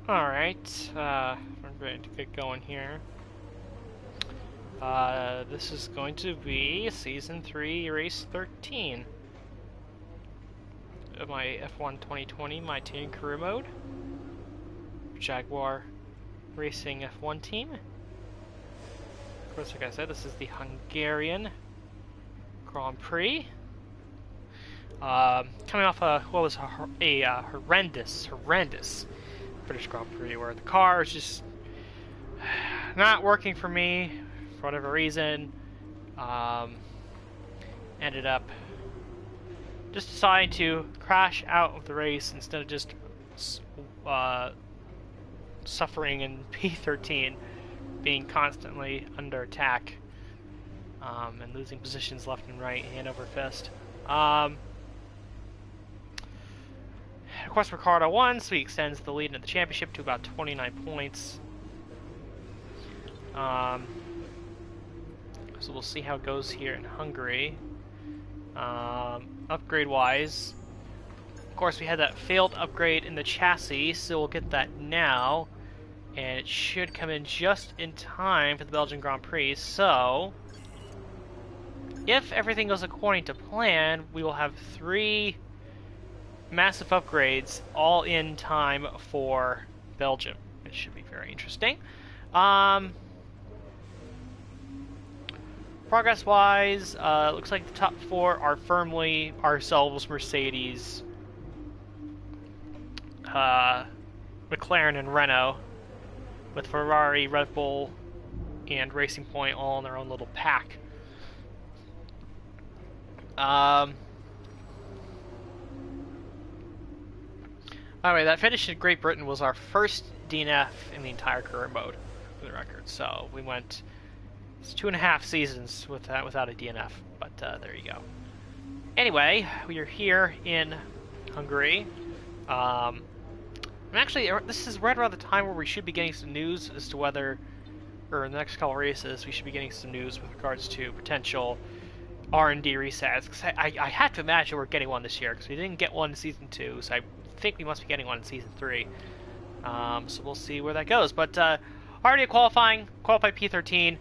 Alright, we're ready to get going here. This is going to be Season 3, Race 13 of my F1 2020, my team career mode. Jaguar Racing F1 team. Of course, like I said, this is the Hungarian Grand Prix. Coming off what was a horrendous British Grand Prix where the car is just not working for me for whatever reason. Ended up just deciding to crash out of the race instead of just suffering in P13, being constantly under attack and losing positions left and right, hand over fist. Of course, Ricardo won, so he extends the lead in the championship to about 29 points. So we'll see how it goes here in Hungary. Upgrade-wise, of course, we had that failed upgrade in the chassis, so we'll get that now. And it should come in just in time for the Belgian Grand Prix, so if everything goes according to plan, we will have 3 massive upgrades all in time for Belgium. It should be very interesting. Progress-wise, looks like the top 4 are firmly ourselves, Mercedes, McLaren, and Renault, with Ferrari, Red Bull, and Racing Point all in their own little pack. By the way, that finish in Great Britain was our first DNF in the entire career mode, for the record. So we went 2.5 seasons without a DNF, but there you go. Anyway, we are here in Hungary. And actually, this is right around the time where we should be getting some news as to whether, or in the next couple races, we should be getting some news with regards to potential R&D resets. Cause I have to imagine we're getting one this year, because we didn't get one in Season 2, so I think we must be getting one in Season 3. So we'll see where that goes. But already qualified P13.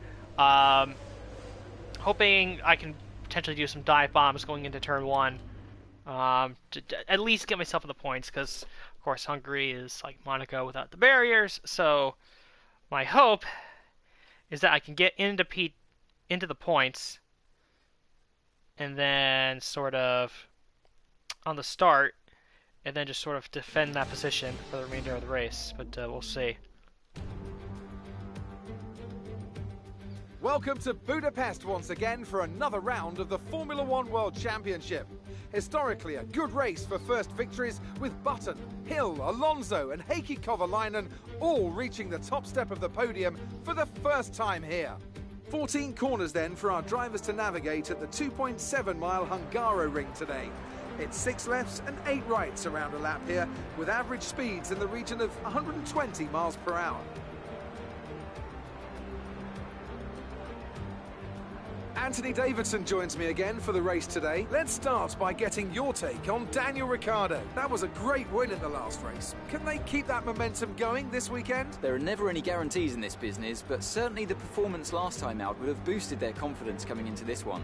Hoping I can potentially do some dive bombs going into Turn 1. To at least get myself in the points, because, of course, Hungary is like Monaco without the barriers. So my hope is that I can get into the points, and then sort of on the start, and then just sort of defend that position for the remainder of the race. But we'll see. Welcome to Budapest once again for another round of the Formula One World Championship. Historically a good race for first victories, with Button, Hill, Alonso and Heikki Kovalainen all reaching the top step of the podium for the first time here. 14 corners then for our drivers to navigate at the 2.7 mile Hungaroring today. It's 6 lefts and 8 rights around a lap here, with average speeds in the region of 120 miles per hour. Anthony Davidson joins me again for the race today. Let's start by getting your take on Daniel Ricciardo. That was a great win in the last race. Can they keep that momentum going this weekend? There are never any guarantees in this business, but certainly the performance last time out would have boosted their confidence coming into this one.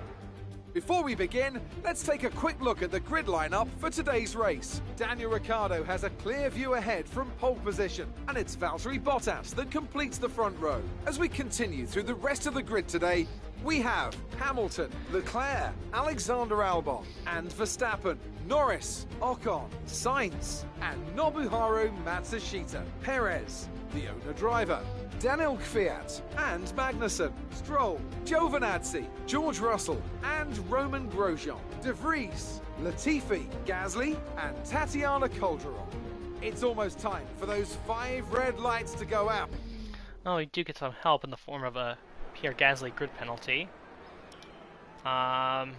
Before we begin, let's take a quick look at the grid lineup for today's race. Daniel Ricciardo has a clear view ahead from pole position, and it's Valtteri Bottas that completes the front row. As we continue through the rest of the grid today, we have Hamilton, Leclerc, Alexander Albon, and Verstappen, Norris, Ocon, Sainz, and Nobuharu Matsushita, Perez, the owner driver, Daniel Kvyat, and Magnussen, Stroll, Giovinazzi, George Russell, and Roman Grosjean, De Vries, Latifi, Gasly, and Tatiana Calderon. It's almost time for those 5 red lights to go out. Oh, we do get some help in the form of a Pierre Gasly grid penalty. Pulling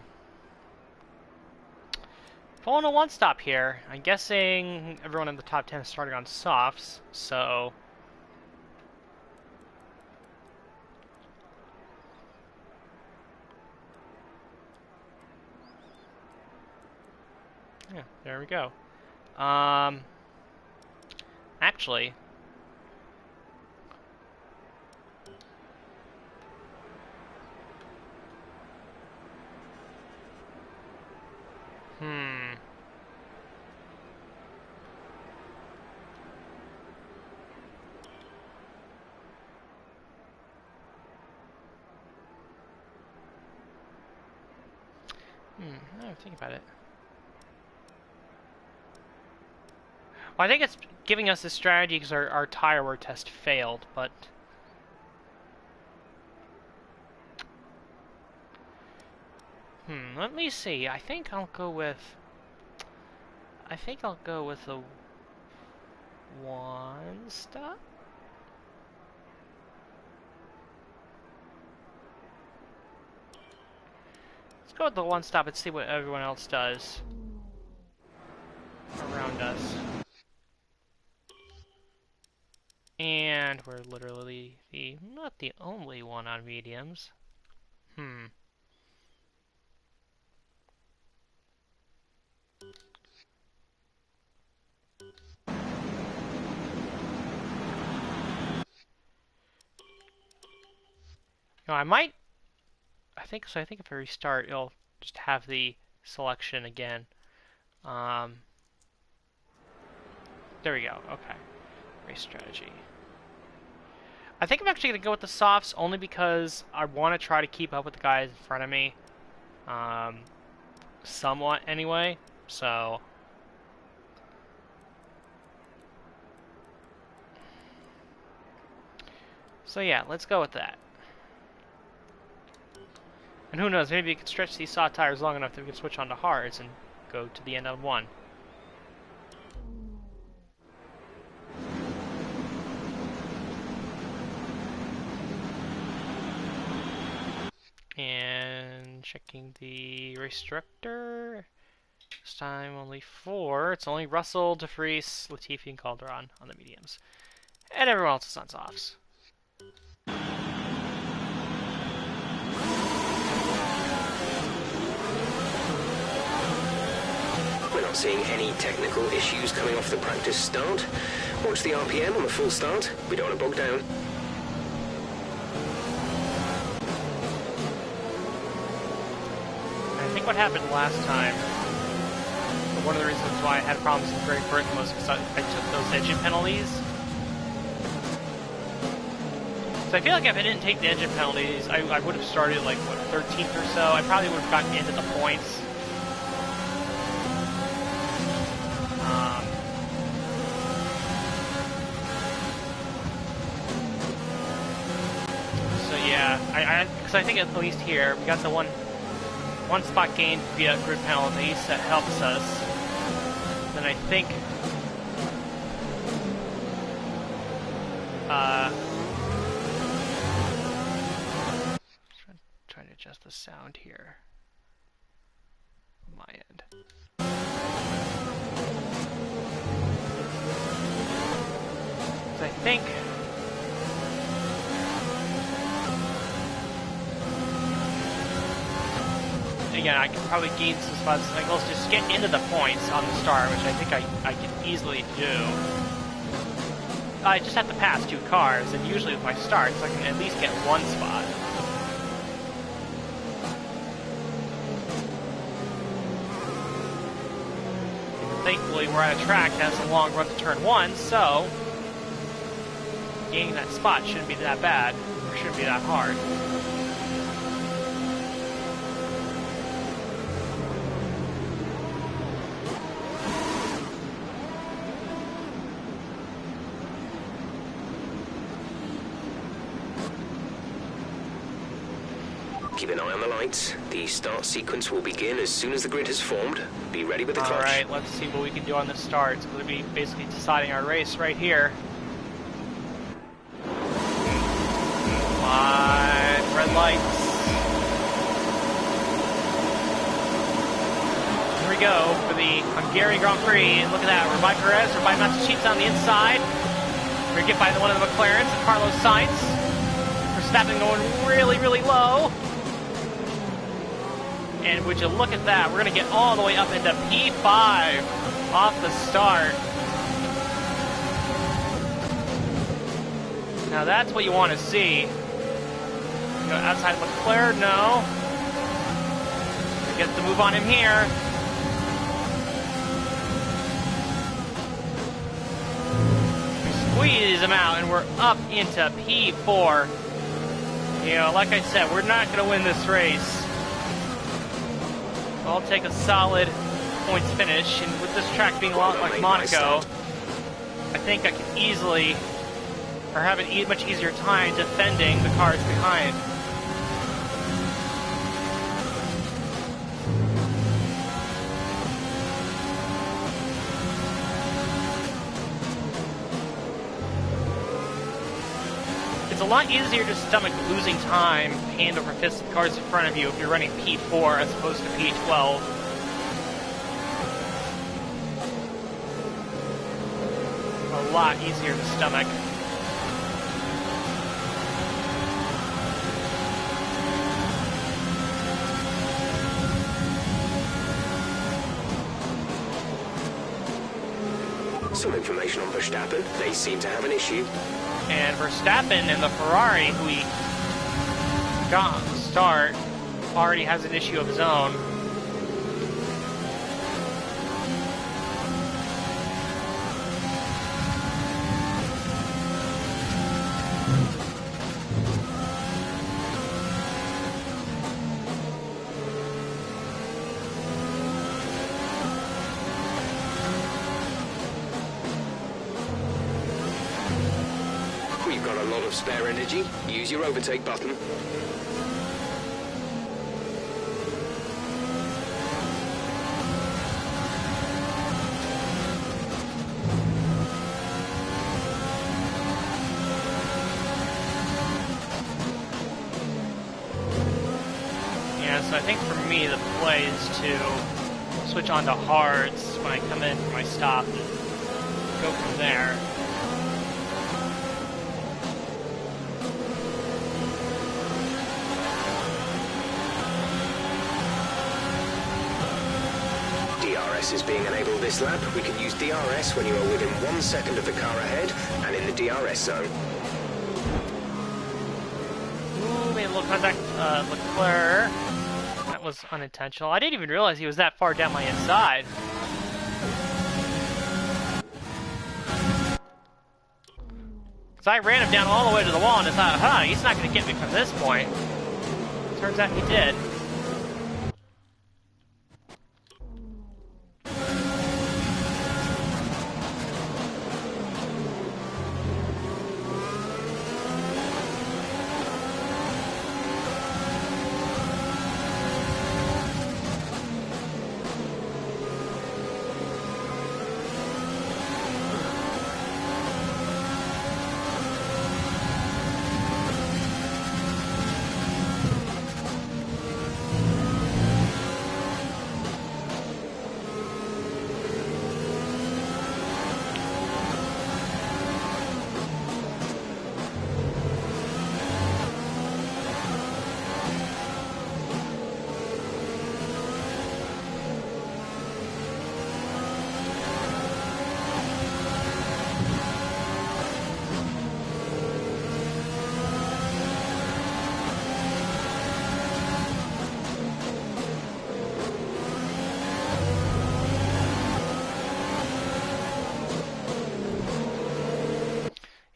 a one stop here. I'm guessing everyone in the top 10 is starting on softs, so yeah, there we go. Actually, No, think about it. Well, I think it's giving us this strategy because our tire wear test failed, but... let me see. I think I'll go with the one stop. Let's go with the one stop and see what everyone else does around us. And we're literally not the only one on mediums. No, I think if I restart, it'll just have the selection again. There we go. Okay. Race strategy. I think I'm actually going to go with the softs only because I want to try to keep up with the guys in front of me. Somewhat, anyway. So... yeah, let's go with that. And who knows, maybe we could stretch these soft tires long enough that we can switch on to hards and go to the end on one. And checking the race director. This time only 4. It's only Russell, DeFries, Latifi, and Calderon on the mediums. And everyone else is on softs. We're not seeing any technical issues coming off the practice start. Watch the RPM on the full start. We don't want to bog down. I think what happened last time, one of the reasons why I had problems with Great Britain was because I took those engine penalties. So I feel like if I didn't take the engine penalties, I would have started like, what, 13th or so. I probably would have gotten into the points. So yeah, because I think at least here, we got the one spot gain via grid penalties that helps us. Then I think trying to adjust the sound here on my end. So I think again, I can probably gain some spots. Like, let's just get into the points on the start, which I think I can easily do. I just have to pass 2 cars, and usually with my starts, I can at least get 1 spot. Thankfully, we're at a track that has a long run to turn 1, so gaining that spot shouldn't be that bad, or shouldn't be that hard. Keep an eye on the lights. The start sequence will begin as soon as the grid has formed. Be ready with the clutch. Alright, let's see what we can do on the start. It's going to be basically deciding our race right here. Come on, red lights. Here we go for the Hungary Grand Prix. And look at that, we're by Perez, we're by Massachusetts on the inside. We're get by one of the McLarens, Carlos Sainz. Verstappen going really, really low. And would you look at that, we're going to get all the way up into P5 off the start. Now that's what you want to see. Go outside Leclerc, no. We get the move on him here. We squeeze him out and we're up into P4. You know, like I said, we're not going to win this race. I'll take a solid points finish, and with this track being a lot like Monaco, I think I can easily, or have a much easier time defending the cars behind. It's a lot easier to stomach losing time hand over fist with cars in front of you if you're running P4 as opposed to P12. A lot easier to stomach. Some information on Verstappen. They seem to have an issue. And Verstappen in the Ferrari, who he got on the start, already has an issue of his own. We've got a lot of spare energy. Use your overtake button. Yeah, so I think for me the play is to switch on to hards when I come in for my stop and go from there. DRS is being enabled this lap. We can use DRS when you are within 1 second of the car ahead and in the DRS zone. Ooh, made a little contact. Leclerc. That was unintentional. I didn't even realize he was that far down my inside. Because I ran him down all the way to the wall and I thought, he's not going to get me from this point. Turns out he did.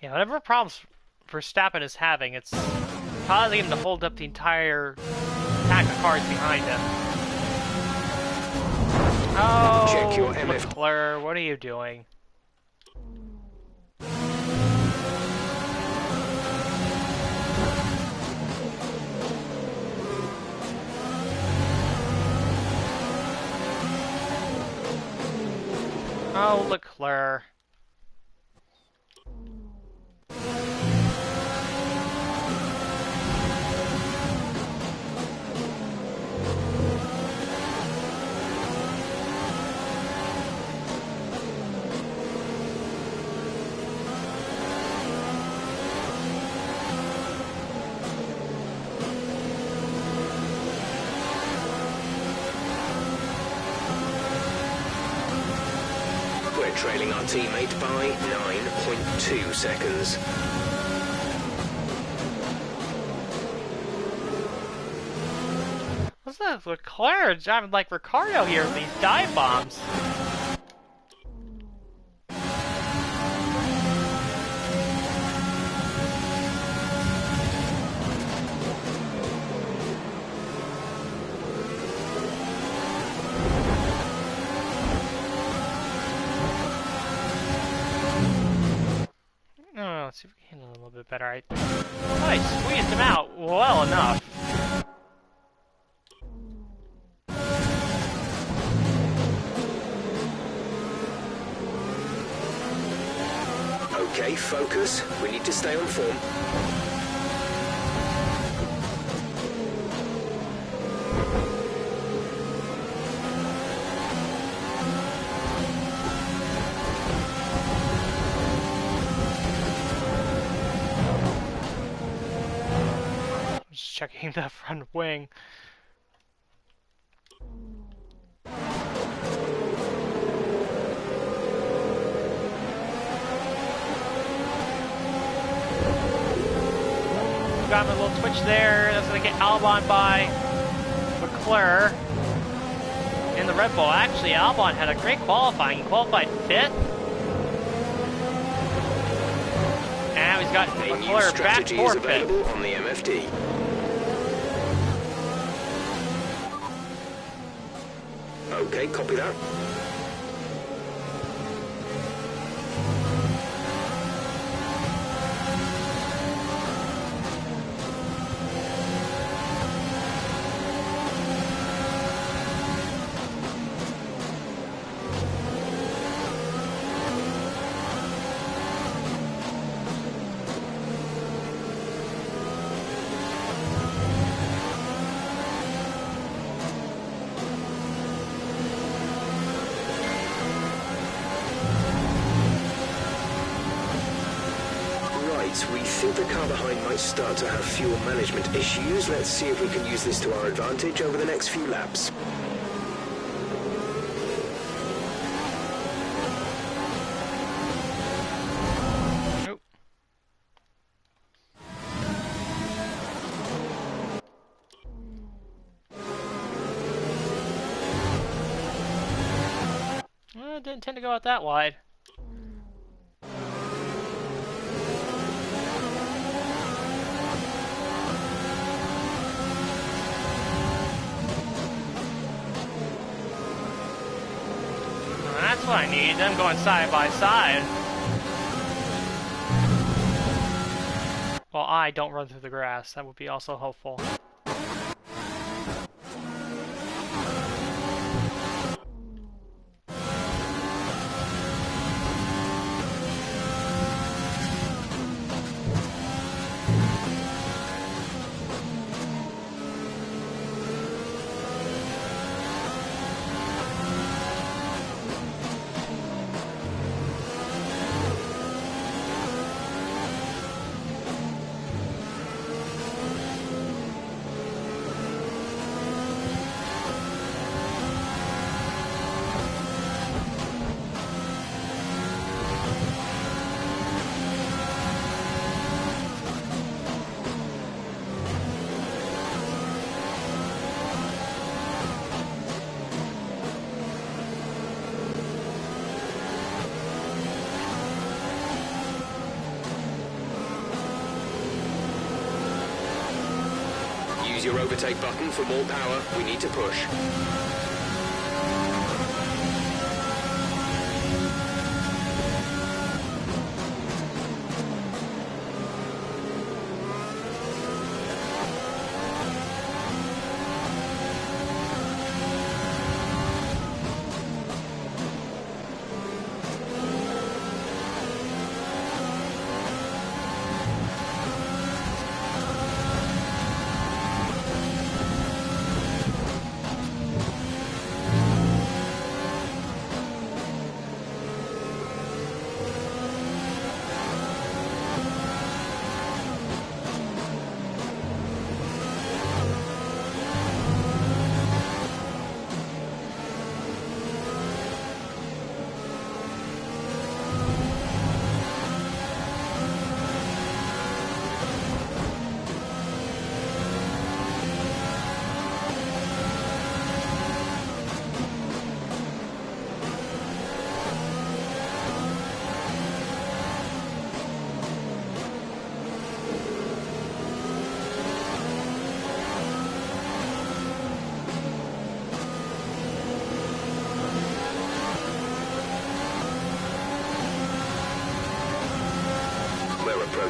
Yeah, whatever problems Verstappen is having, it's causing him to hold up the entire pack of cars behind him. Oh, Check your MF. Leclerc, what are you doing? Oh, Leclerc. We're trailing our teammate by 9.2 seconds. What's that? Leclerc driving like Ricardo here with these dive bombs. bit better. I squeezed him out well enough. Okay, focus. We need to stay on form. Just checking the front wing. Got him a little twitch there. That's going to get Albon by McClure in the Red Bull. Actually, Albon had a great qualifying. He qualified 5th. Now he's got McClure back for 5th. On the MFD. Okay, copy that. We think the car behind might start to have fuel management issues. Let's see if we can use this to our advantage over the next few laps. Nope. Well, didn't intend to go out that wide. That's what I need, them going side by side. Well, I don't run through the grass. That would be also helpful. Use your overtake button for more power. We need to push.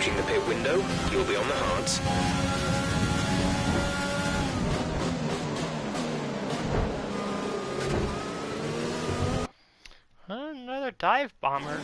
approaching the pit window. You'll be on the hards. Another dive bomber.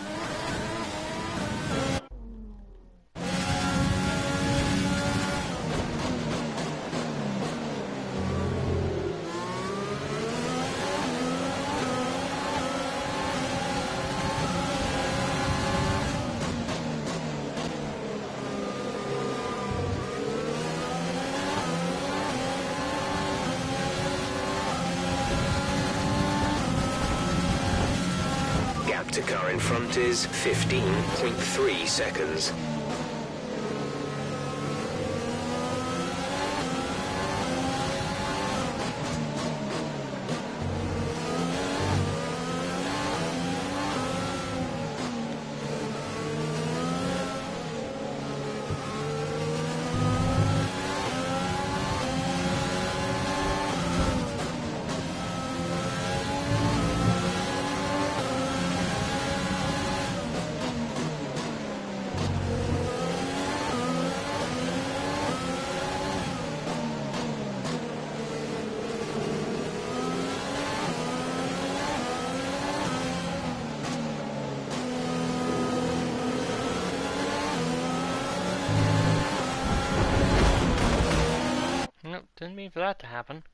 To car in front is 15.3 seconds. Nope, didn't mean for that to happen.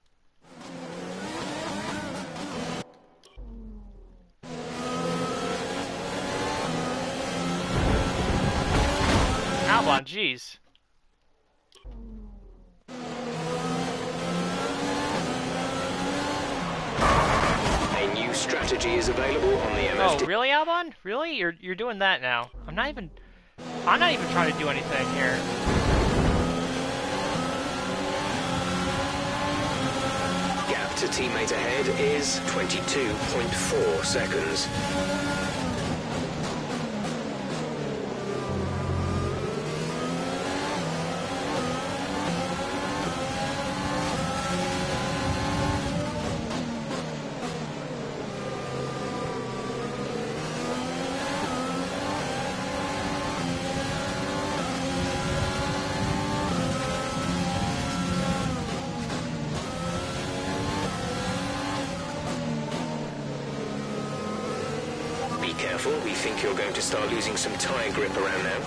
Albon, jeez. A new strategy is available on the MFD. Oh, really, Albon? Really? You're doing that now? I'm not even trying to do anything here. Gap to teammate ahead is 22.4 seconds. Careful, we think you're going to start losing some tyre grip around now.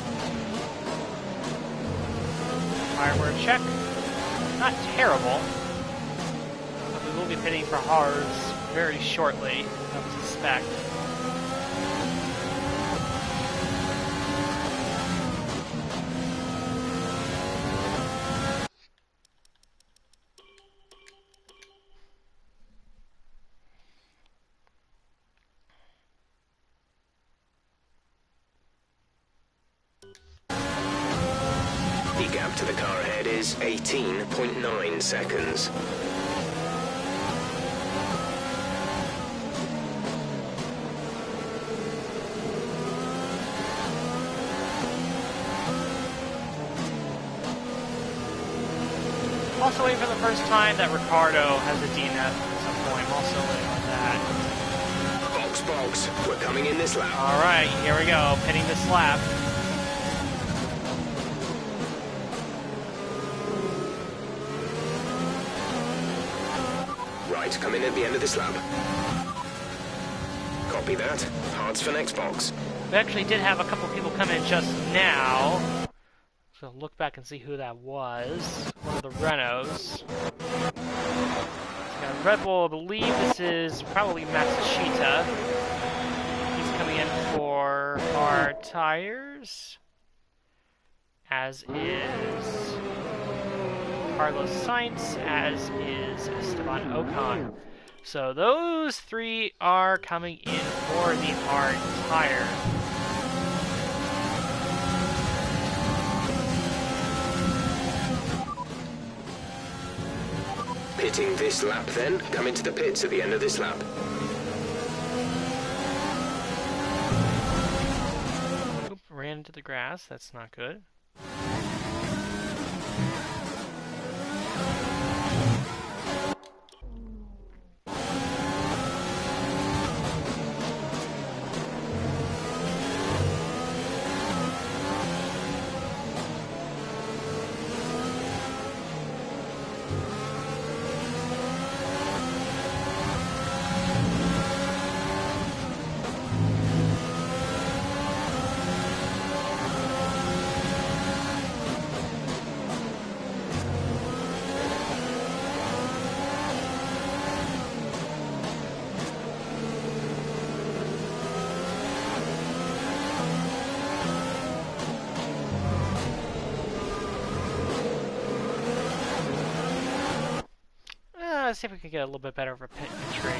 Hardware check. Not terrible. But we will be pitting for hards very shortly, I would suspect. The gap to the car ahead is 18.9 seconds. Also waiting for the first time that Ricardo has a DNF at some point. I'm also waiting on that. Box, we're coming in this lap. Alright, here we go. Pitting this lap. Right, come in at the end of this lap. Copy that. Hards for next box. We actually did have a couple people come in just now. So look back and see who that was. One of the Renaults. Got Red Bull, I believe this is probably Matsushita. He's coming in for our tires. As is Carlos Sainz, as is Esteban Ocon. So those three are coming in for the hard tire. Pitting this lap then. Come into the pits at the end of this lap. Oop, ran into the grass. That's not good. Let's see if we can get a little bit better of a pit entry.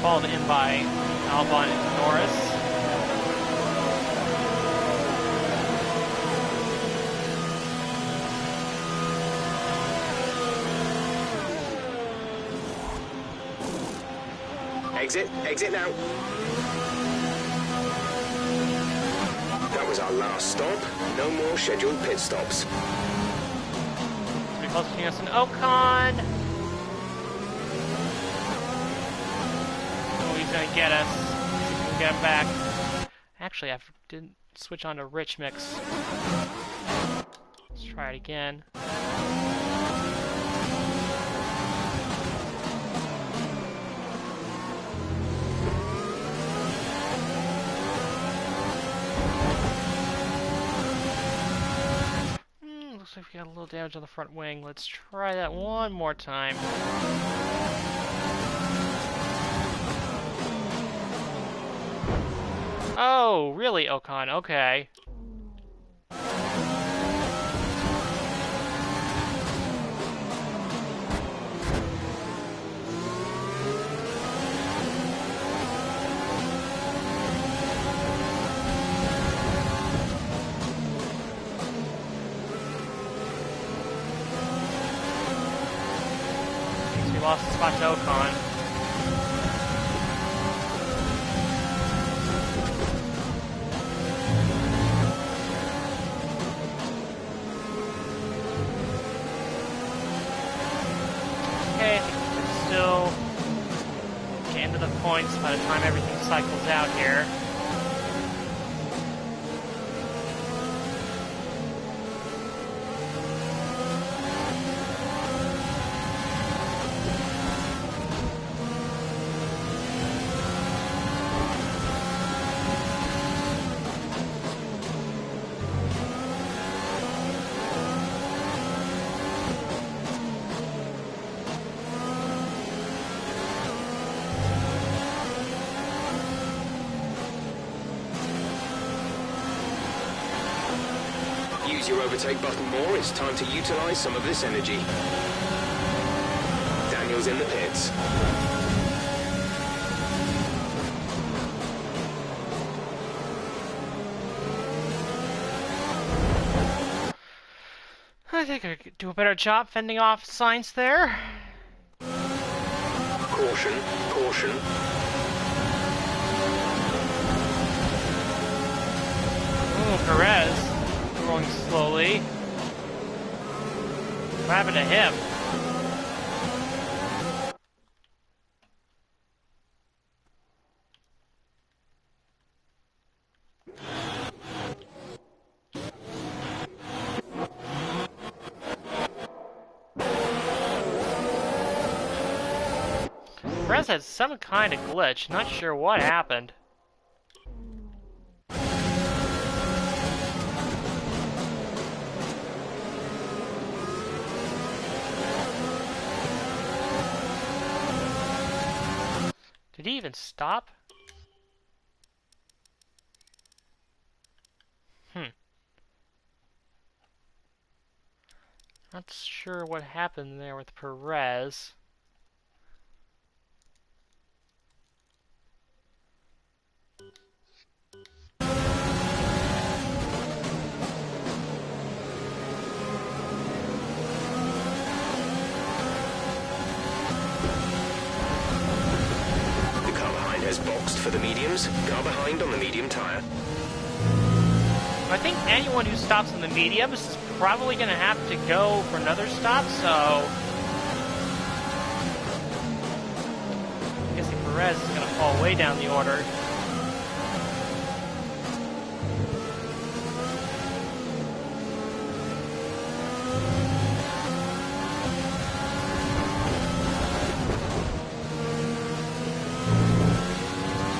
Followed in by Albon and Norris. Exit now. That was our last stop. No more scheduled pit stops. Pretty close between us and Ocon. Oh, he's gonna get us. See if we can get him back. Actually, I didn't switch on to Rich Mix. Let's try it again. Looks like we got a little damage on the front wing. Let's try that one more time. Oh, really, Ocon? Okay. Lost the spot to Ocon. Okay, I think we can still get into the points by the time everything cycles out here. Use your overtake button more. It's time to utilize some of this energy. Daniel's in the pits. I think I could do a better job fending off Sainz there. Caution, caution. Ooh, Perez. Going slowly. What happened to him? Perez had some kind of glitch. Not sure what happened. Did he even stop? Not sure what happened there with Perez. Boxed for the mediums, car behind on the medium tyre. I think anyone who stops on the mediums is probably going to have to go for another stop, so Perez is going to fall way down the order.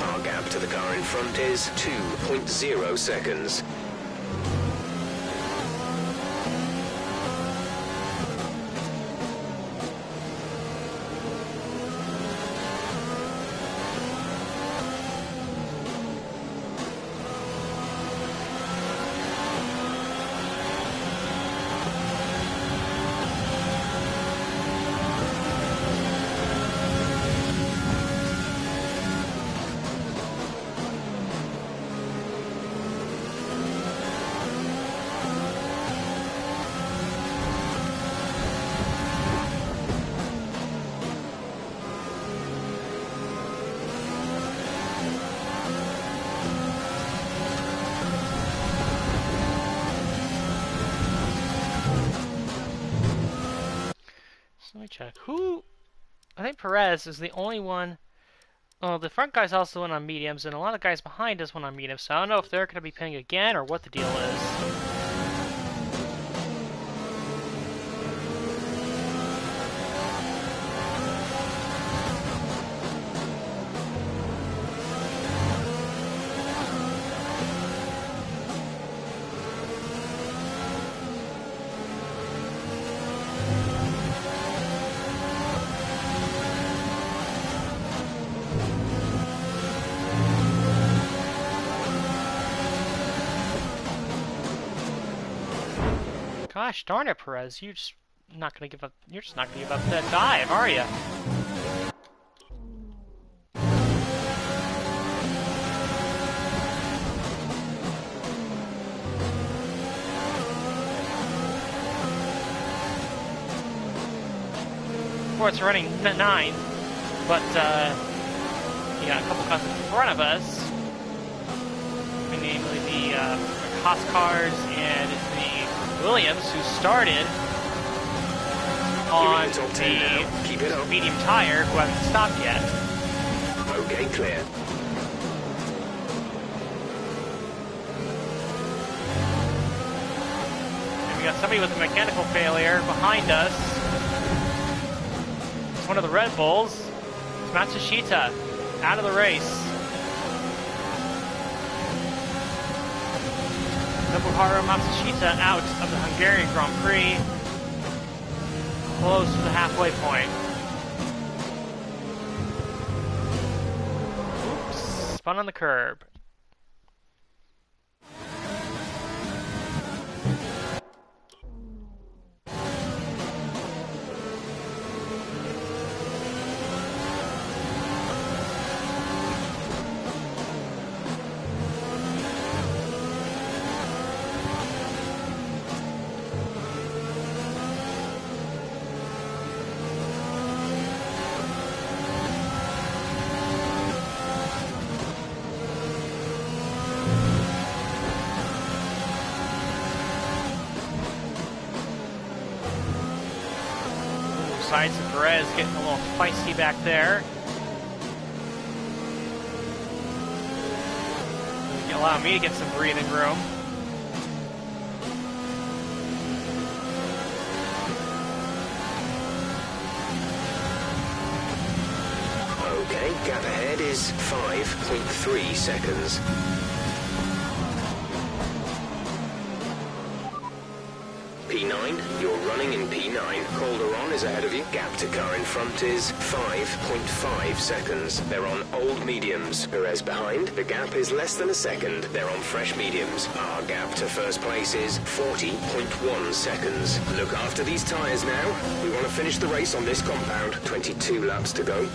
Our gap to the car in front is 2.0 seconds. Let me check. I think Perez is the only one. Well, the front guys also went on mediums, and a lot of guys behind us went on mediums, so I don't know if they're going to be pinning again or what the deal is. Gosh darn it, Perez! You're just not gonna give up. You're just not gonna give up that dive, are you? Of course, we're running 9, but you got a couple cars in front of us, namely the Haas cars and the Williams, who started on the medium tire, who hasn't stopped yet. Okay, clear. And we got somebody with a mechanical failure behind us. It's one of the Red Bulls. It's Matsushita out of the race. Nobuharu Matsushita out of the Hungarian Grand Prix, close to the halfway point. Oops, spun on the curb. Sides of Perez getting a little feisty back there. Allow me to get some breathing room. Okay, gap ahead is 5.3 seconds. P9, you're running in P9. Calderon is ahead of you. Gap to car in front is 5.5 seconds. They're on old mediums. Perez behind. The gap is less than a second. They're on fresh mediums. Our gap to first place is 40.1 seconds. Look after these tyres now. We want to finish the race on this compound. 22 laps to go.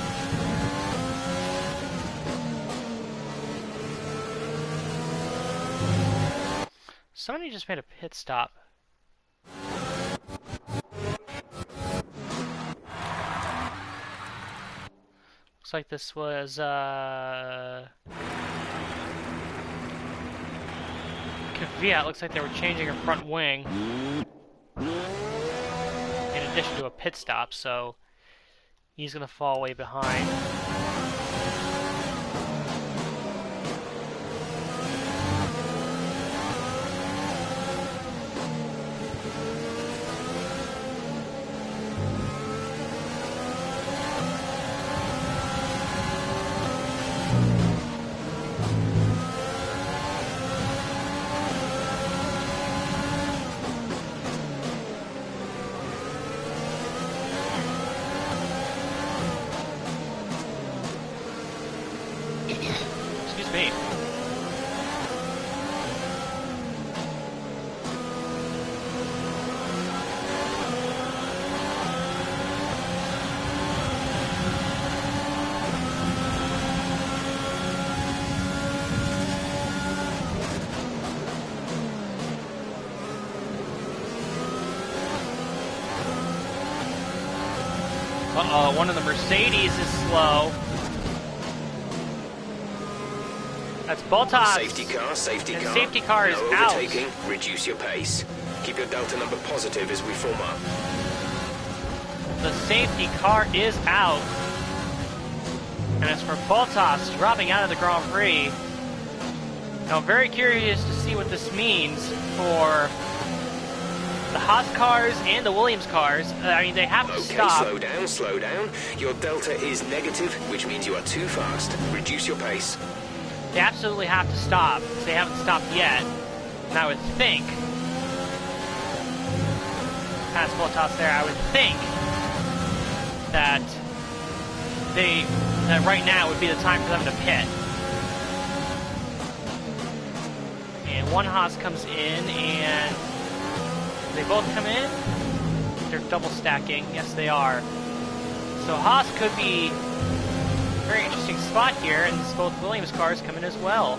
Somebody just made a pit stop. Looks like this was Kvyat. Looks like they were changing a front wing in addition to a pit stop, so He's gonna fall way behind. Excuse me. Uh-oh, one of the Mercedes is slow. That's Bottas. Safety car, safety And car. safety car is no out. overtaking. Reduce your pace. Keep your delta number positive as we form up. The safety car is out. And it's for Bottas dropping out of the Grand Prix. Now I'm very curious to see what this means for the Haas cars and the Williams cars. I mean, they have to Okay, stop. slow down, slow down. Your delta is negative, which means you are too fast. Reduce your pace. They absolutely have to stop. They haven't stopped yet. And I would think, past Bottas there, I would think that right now would be the time for them to pit. And one Haas comes in, and they both come in. They're double stacking. Yes, they are. So Haas could be a very interesting spot here, and both Williams cars come in as well.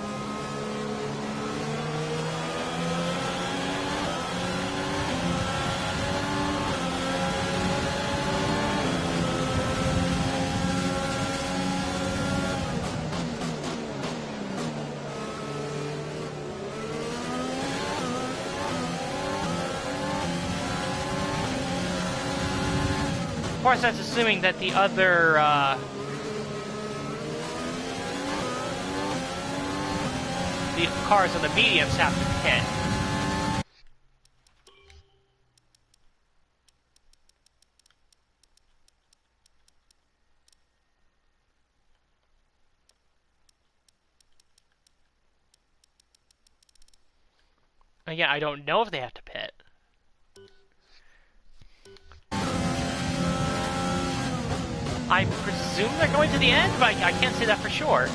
Of course, that's assuming that the other the cars on the mediums have to pit. Yeah, I don't know if they have to pit. I presume they're going to the end, but I can't say that for sure.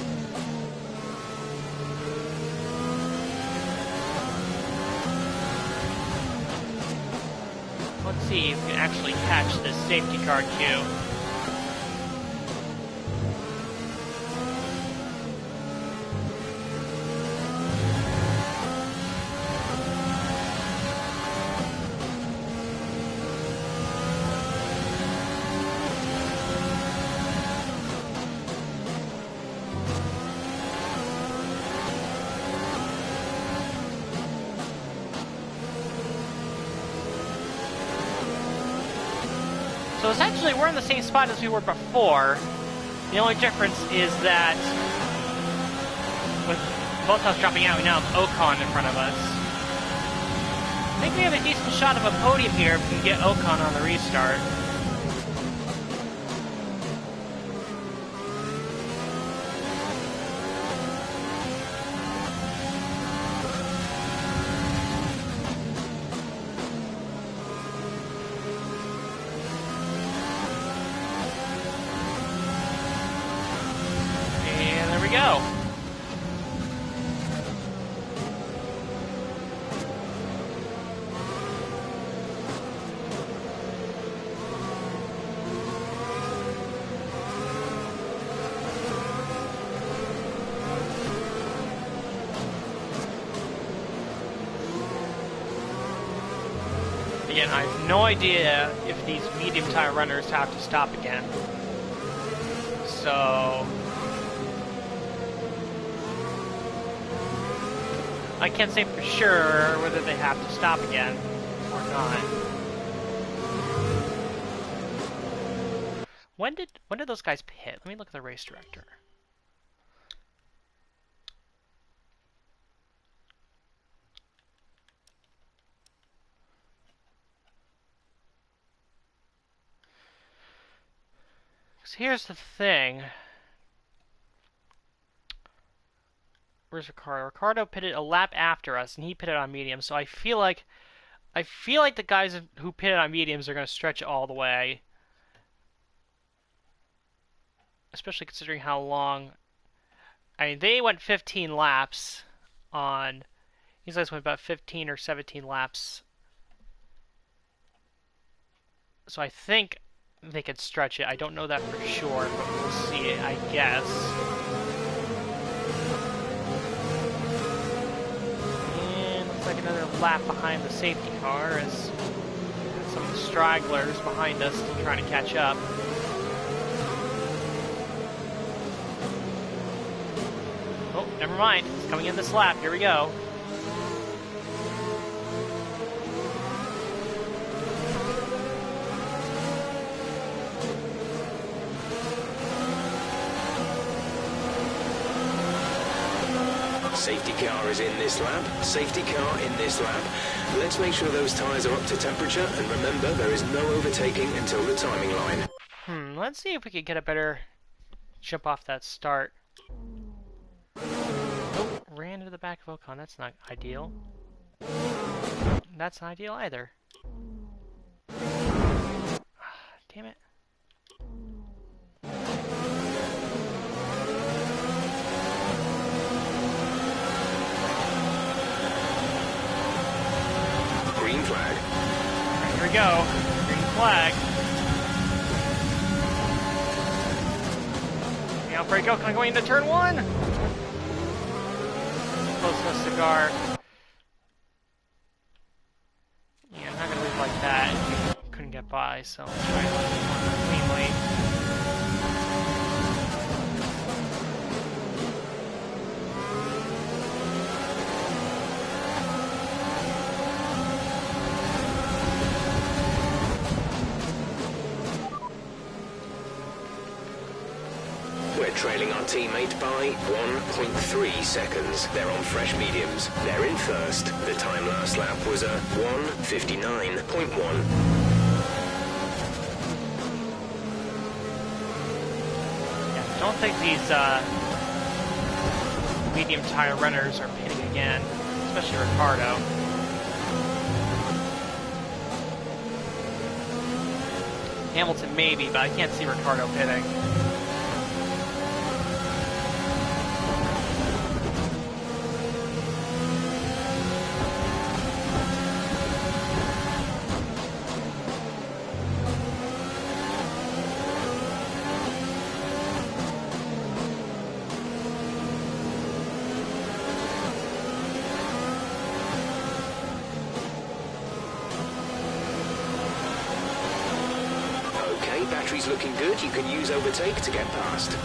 Let's see if we can actually catch this safety car queue. So essentially, we're in the same spot as we were before. The only difference is that with Bottas dropping out, we now have Ocon in front of us. I think we have a decent shot of a podium here if we can get Ocon on the restart. Go. Again, I have no idea if these medium tire runners have to stop again. So I can't say for sure whether they have to stop again or not. When did those guys pit? Let me look at the race director. So here's the thing. Where's Ricardo? Ricardo pitted a lap after us, and he pitted on medium. So I feel like the guys who pitted on mediums are going to stretch all the way, especially considering how long. I mean, they went 15 laps on. These guys went about 15 or 17 laps. So I think they could stretch it. I don't know that for sure, but we'll see it, I guess. And looks like another lap behind the safety car as some of the stragglers behind us trying to catch up. Oh, never mind. It's coming in this lap. Here we go. Safety car is in this lap. Safety car in this lap. Let's make sure those tyres are up to temperature, and remember, there is no overtaking until the timing line. Let's see if we can get a better jump off that start. Oh, ran into the back of Ocon. That's not ideal. That's not ideal either. Damn it. Green flag. Here we go. Green flag. Now break Ocon going into turn 1. Close to a cigar. Yeah, I'm not gonna leave like that. Couldn't get by, so let's try and leave cleanly. We're trailing our teammate by 1.3 seconds. They're on fresh mediums. They're in first. The time last lap was a 1:59.1. Yeah, don't think these medium tire runners are pitting again, especially Ricardo. Hamilton maybe, but I can't see Ricardo pitting. Battery's looking good. You can use overtake to get past.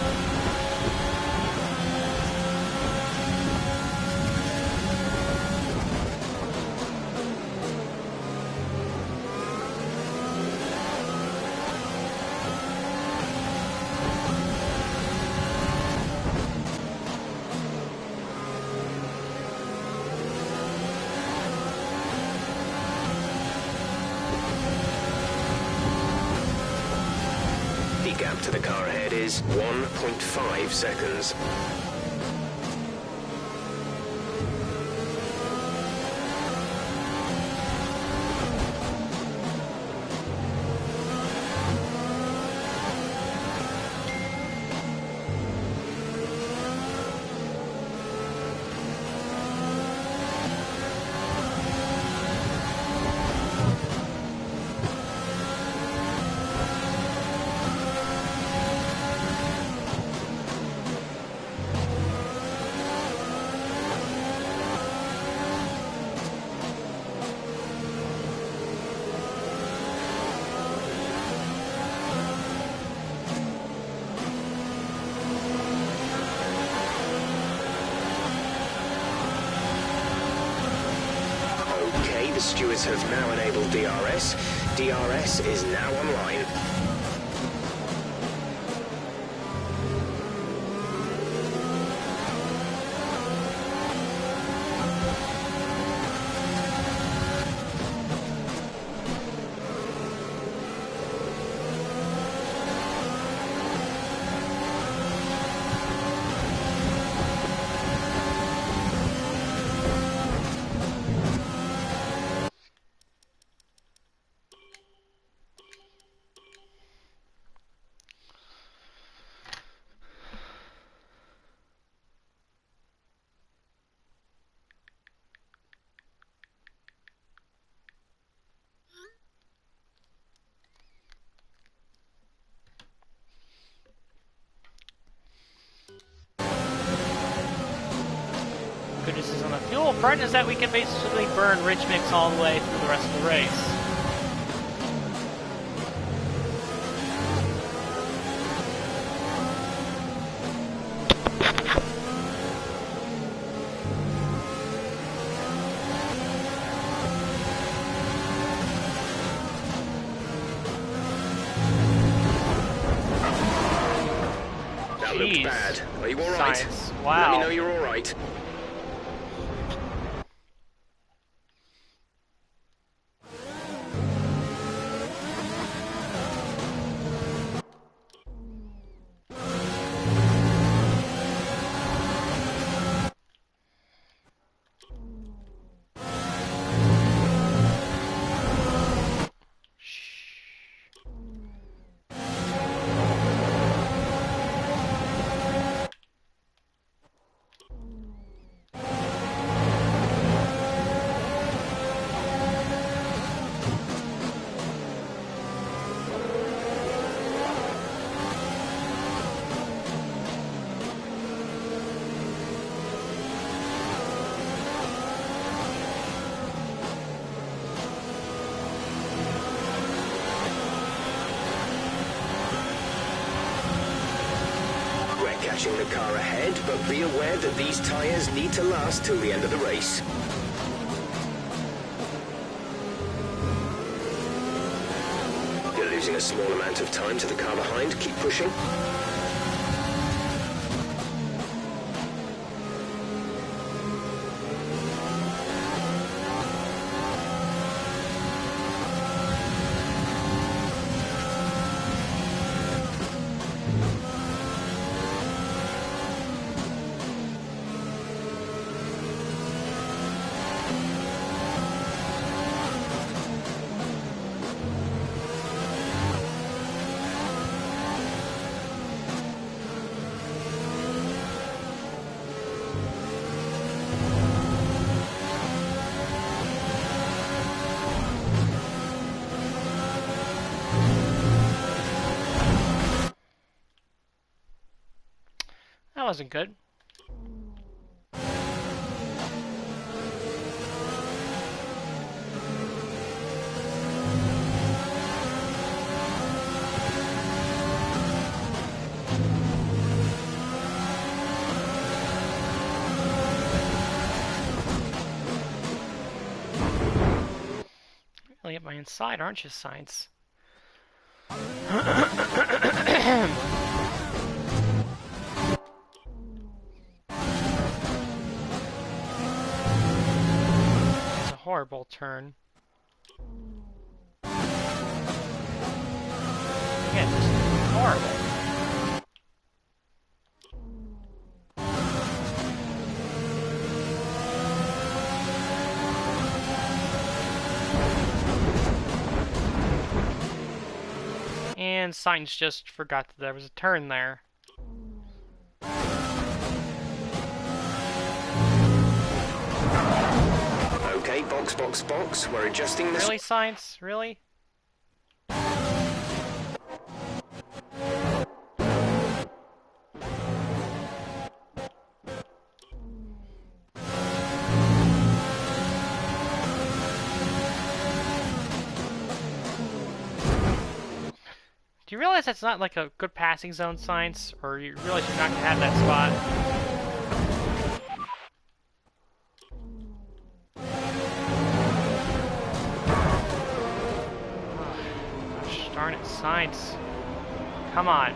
The gap to the car ahead is 1.5 seconds. The stewards have now enabled DRS. DRS is now online. Good news is on the fuel front is that we can basically burn rich mix all the way through the rest of the race. That looks Jeez. bad. Are you alright? Science. Let Wow. me know you're alright. Catching the car ahead, but be aware that these tyres need to last till the end of the race. You're losing a small amount of time to the car behind. Keep pushing. That wasn't good. Really at my inside, aren't you, Science? It's a horrible turn. Yeah, just horrible. And Science just forgot that there was a turn there. Okay, box, box, box. We're adjusting this. Really, Science? Really? Do you realize that's not like a good passing zone, Science? Or you realize you're not going to have that spot? Oh, gosh darn it, Science. Come on.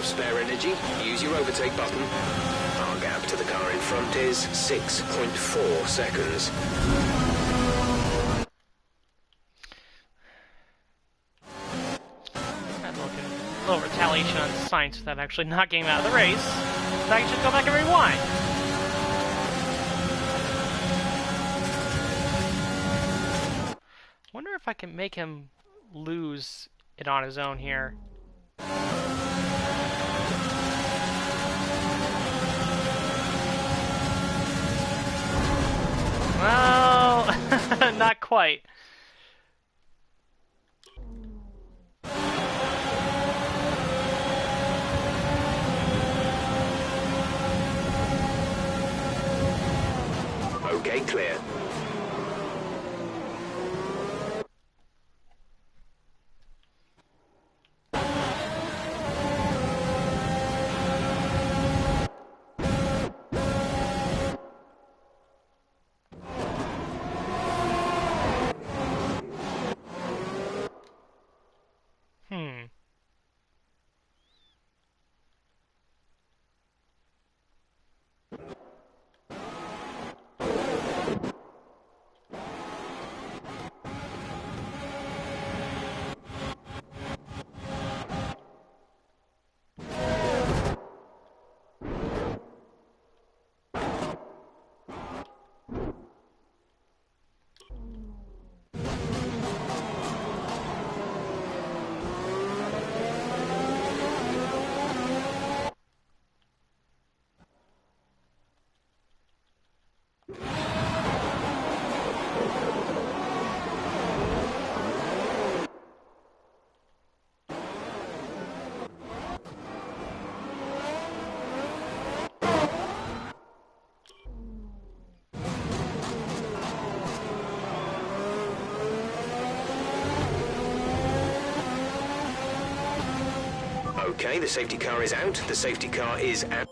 Spare energy, use your overtake button. Our gap to the car in front is 6.4 seconds. little retaliation on Sainz without actually knocking him out of the race. So I can just go back and rewind. Wonder if I can make him lose it on his own here. Well, not quite. Okay, clear. Okay, the safety car is out. The safety car is out.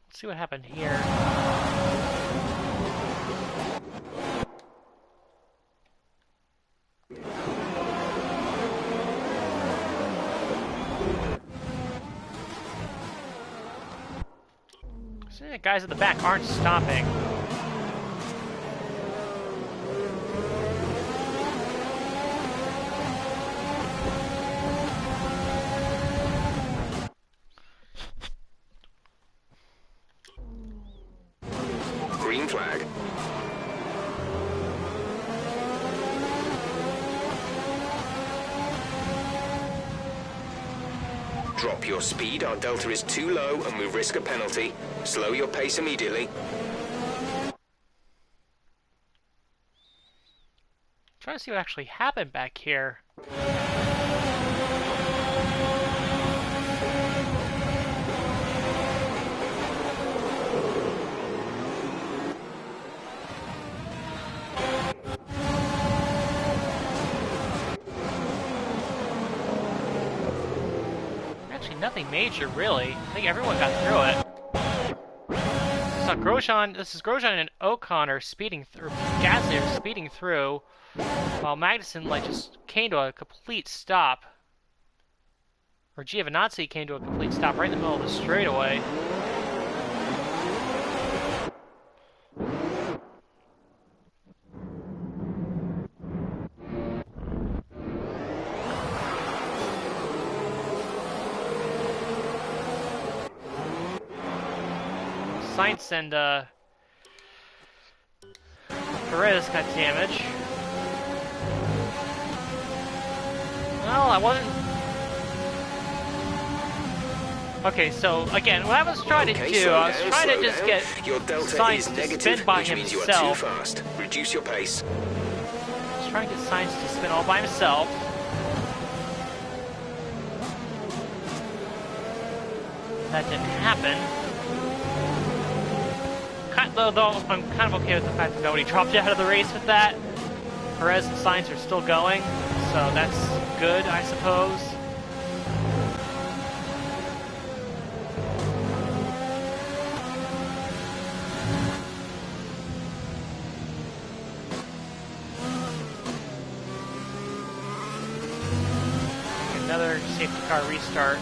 Let's see what happened here. See, the guys at the back aren't stopping. Green flag. Drop your speed. Our delta is too low and we risk a penalty. Slow your pace immediately. Trying to see what actually happened back here. Actually, nothing major, really. I think everyone got through it. So Grosjean, this is Grosjean and Ocon are speeding through, Gasly are speeding through, while Magnussen just came to a complete stop. Or Giovinazzi came to a complete stop right in the middle of the straightaway. Sainz and Perez got damage. Well, I wasn't... Okay, so again, what I was trying to do, I was trying to just get Sainz to spin by himself. Too fast. Reduce your pace. I was trying to get Sainz to spin all by himself. That didn't happen. Though I'm kind of okay with the fact that nobody dropped out of the race with that. Perez and Sainz are still going, so that's good, I suppose. Another safety car restart.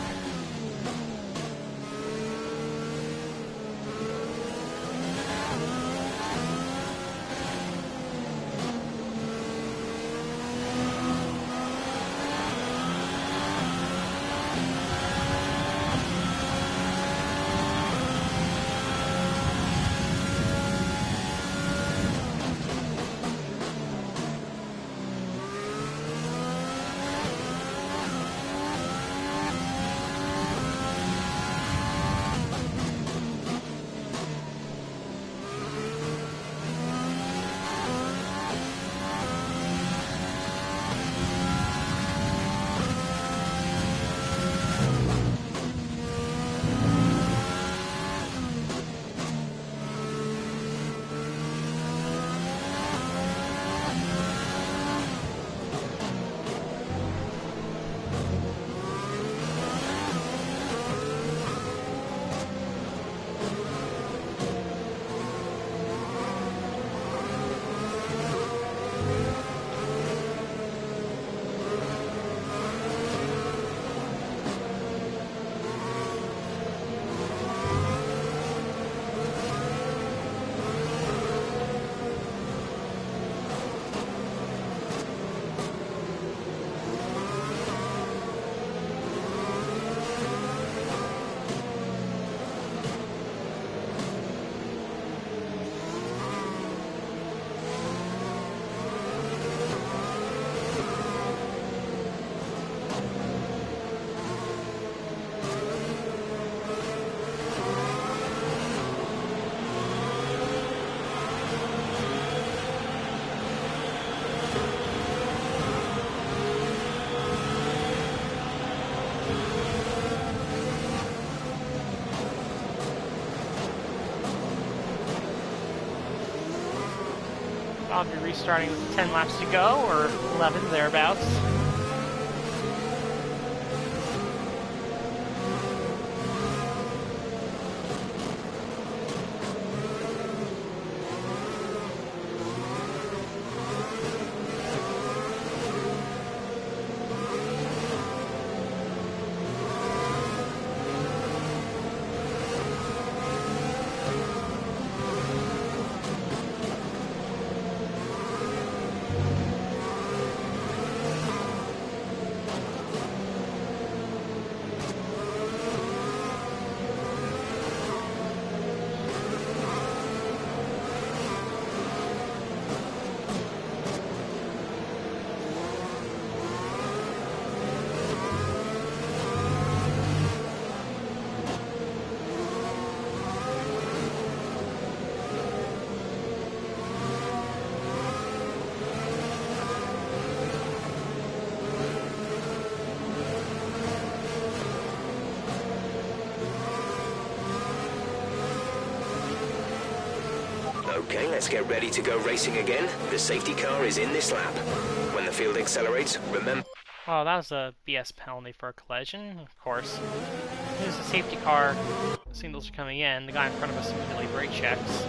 I'll be restarting with 10 laps to go, or 11 thereabouts. Okay, let's get ready to go racing again. The safety car is in this lap. When the field accelerates, remember... Oh, that was a BS penalty for a collision, of course. There's the safety car signals are coming in. The guy in front of us immediately brake checks.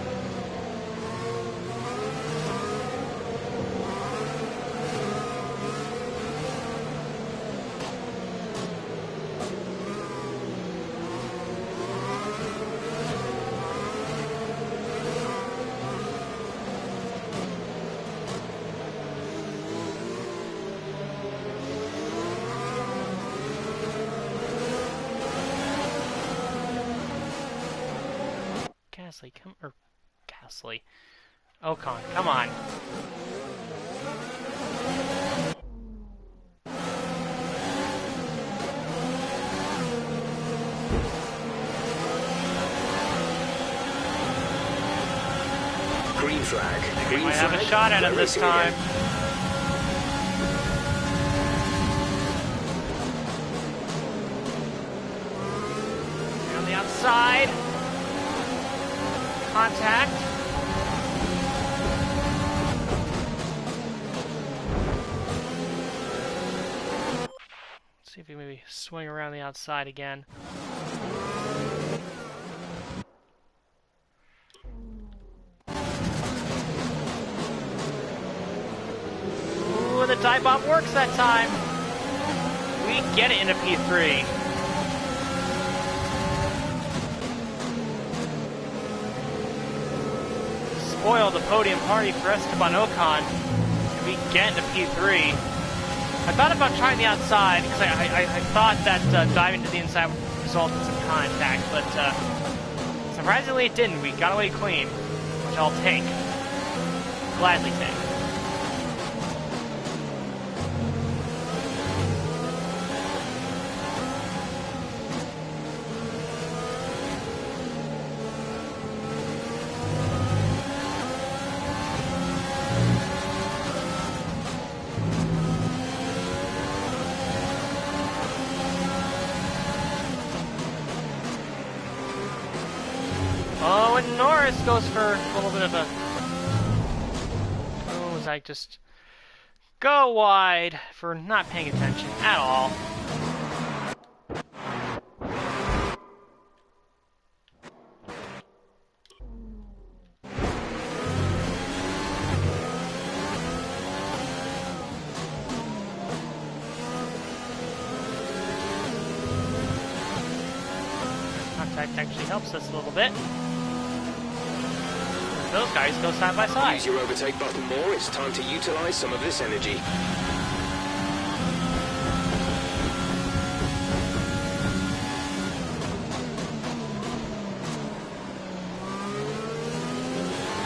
Gasly. Ocon, come on. Green flag. Green Might flag. have a shot at it this time. On the outside. Contact. Let's see if we maybe swing around the outside again. Ooh, the dive bomb works that time. We get it into P3. Spoil the podium party for Esteban Ocon, and we get into P3. I thought about trying the outside, because I thought that diving to the inside would result in some contact, but surprisingly it didn't. We got away clean, which I'll take. Gladly take. Oh, and Norris goes for a little bit of a... Oh, was I just... Go wide for not paying attention at all. Contact actually helps us a little bit. Those guys go side by side. Use your overtake button more. It's time to utilize some of this energy.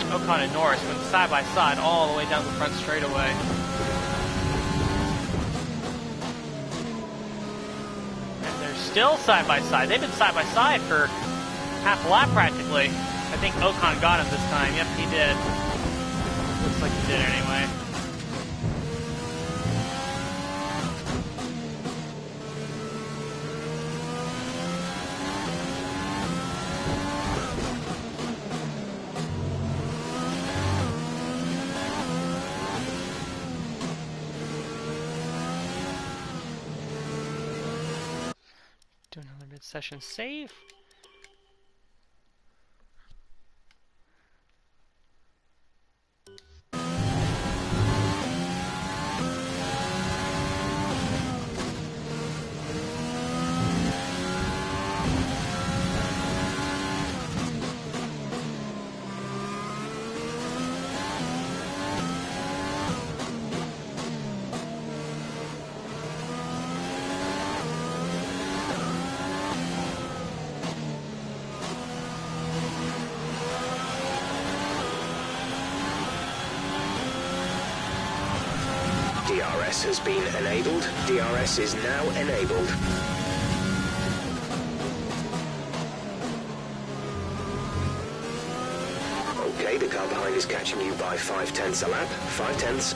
Ocon and Norris went side by side all the way down the front straightaway. And they're still side by side. They've been side by side for half a lap practically. I think Ocon got him this time. Yep, he did. Looks like he did anyway. Hit session save. DRS has been enabled. DRS is now enabled. Okay, the car behind is catching you by 5/10 a lap. 5/10.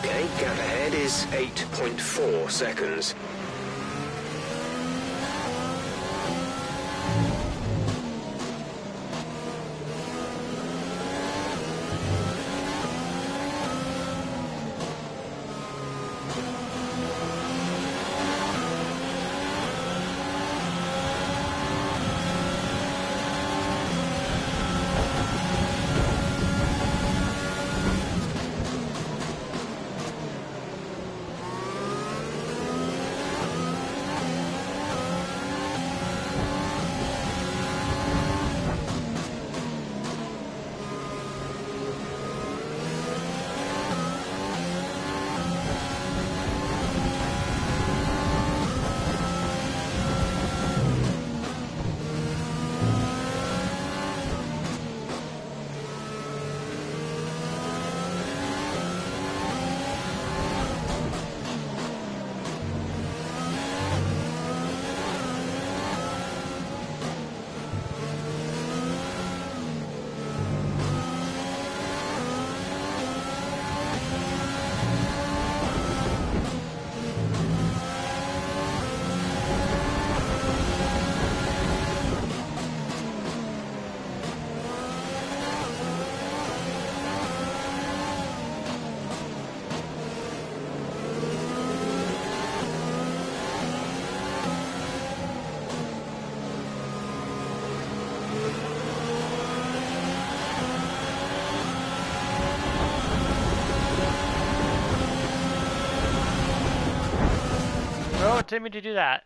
Okay, gap ahead is 8.4 seconds. Oh, it didn't mean to do that.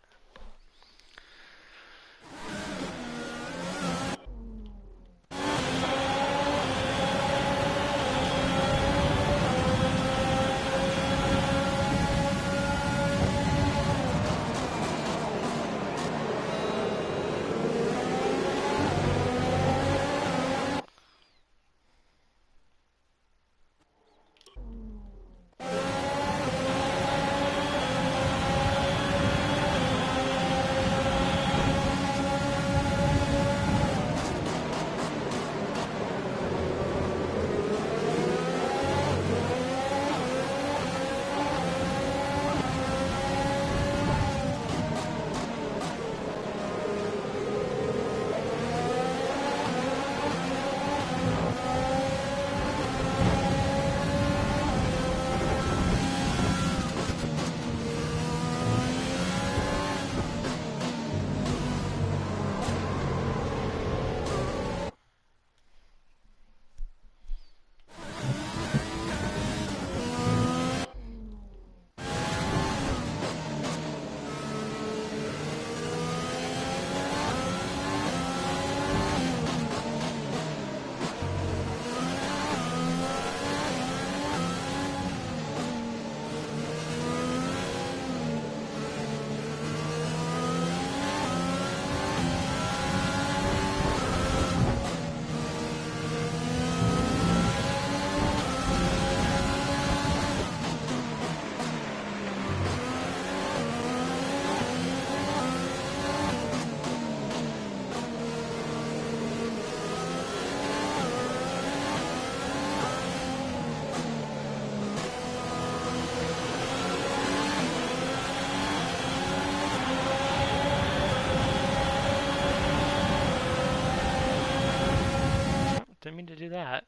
do that.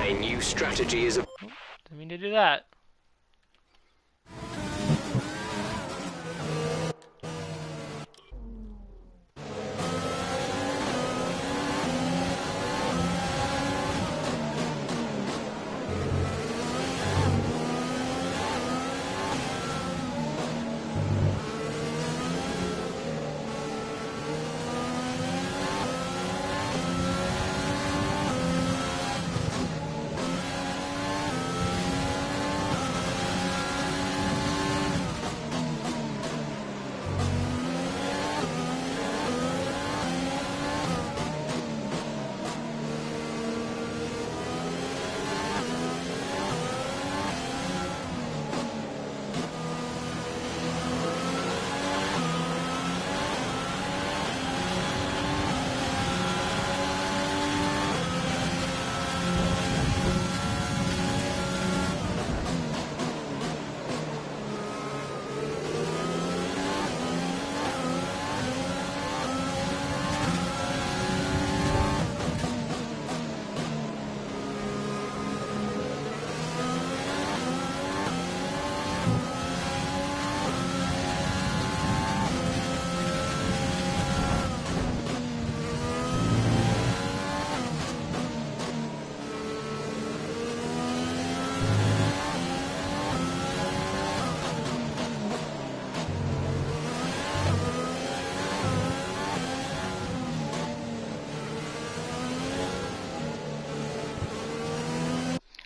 A new strategy is... Didn't mean to do that.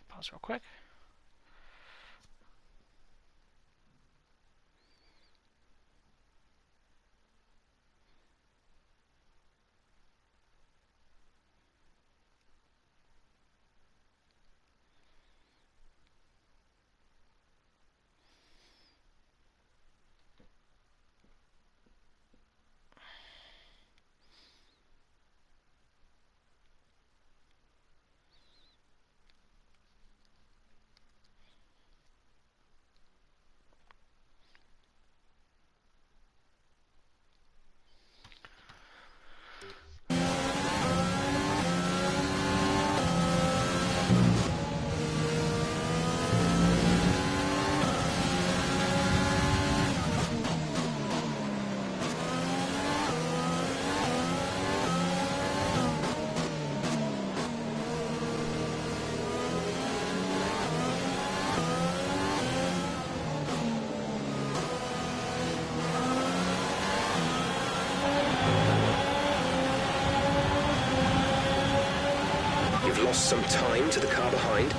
Pause real quick. You've lost some time to the car behind.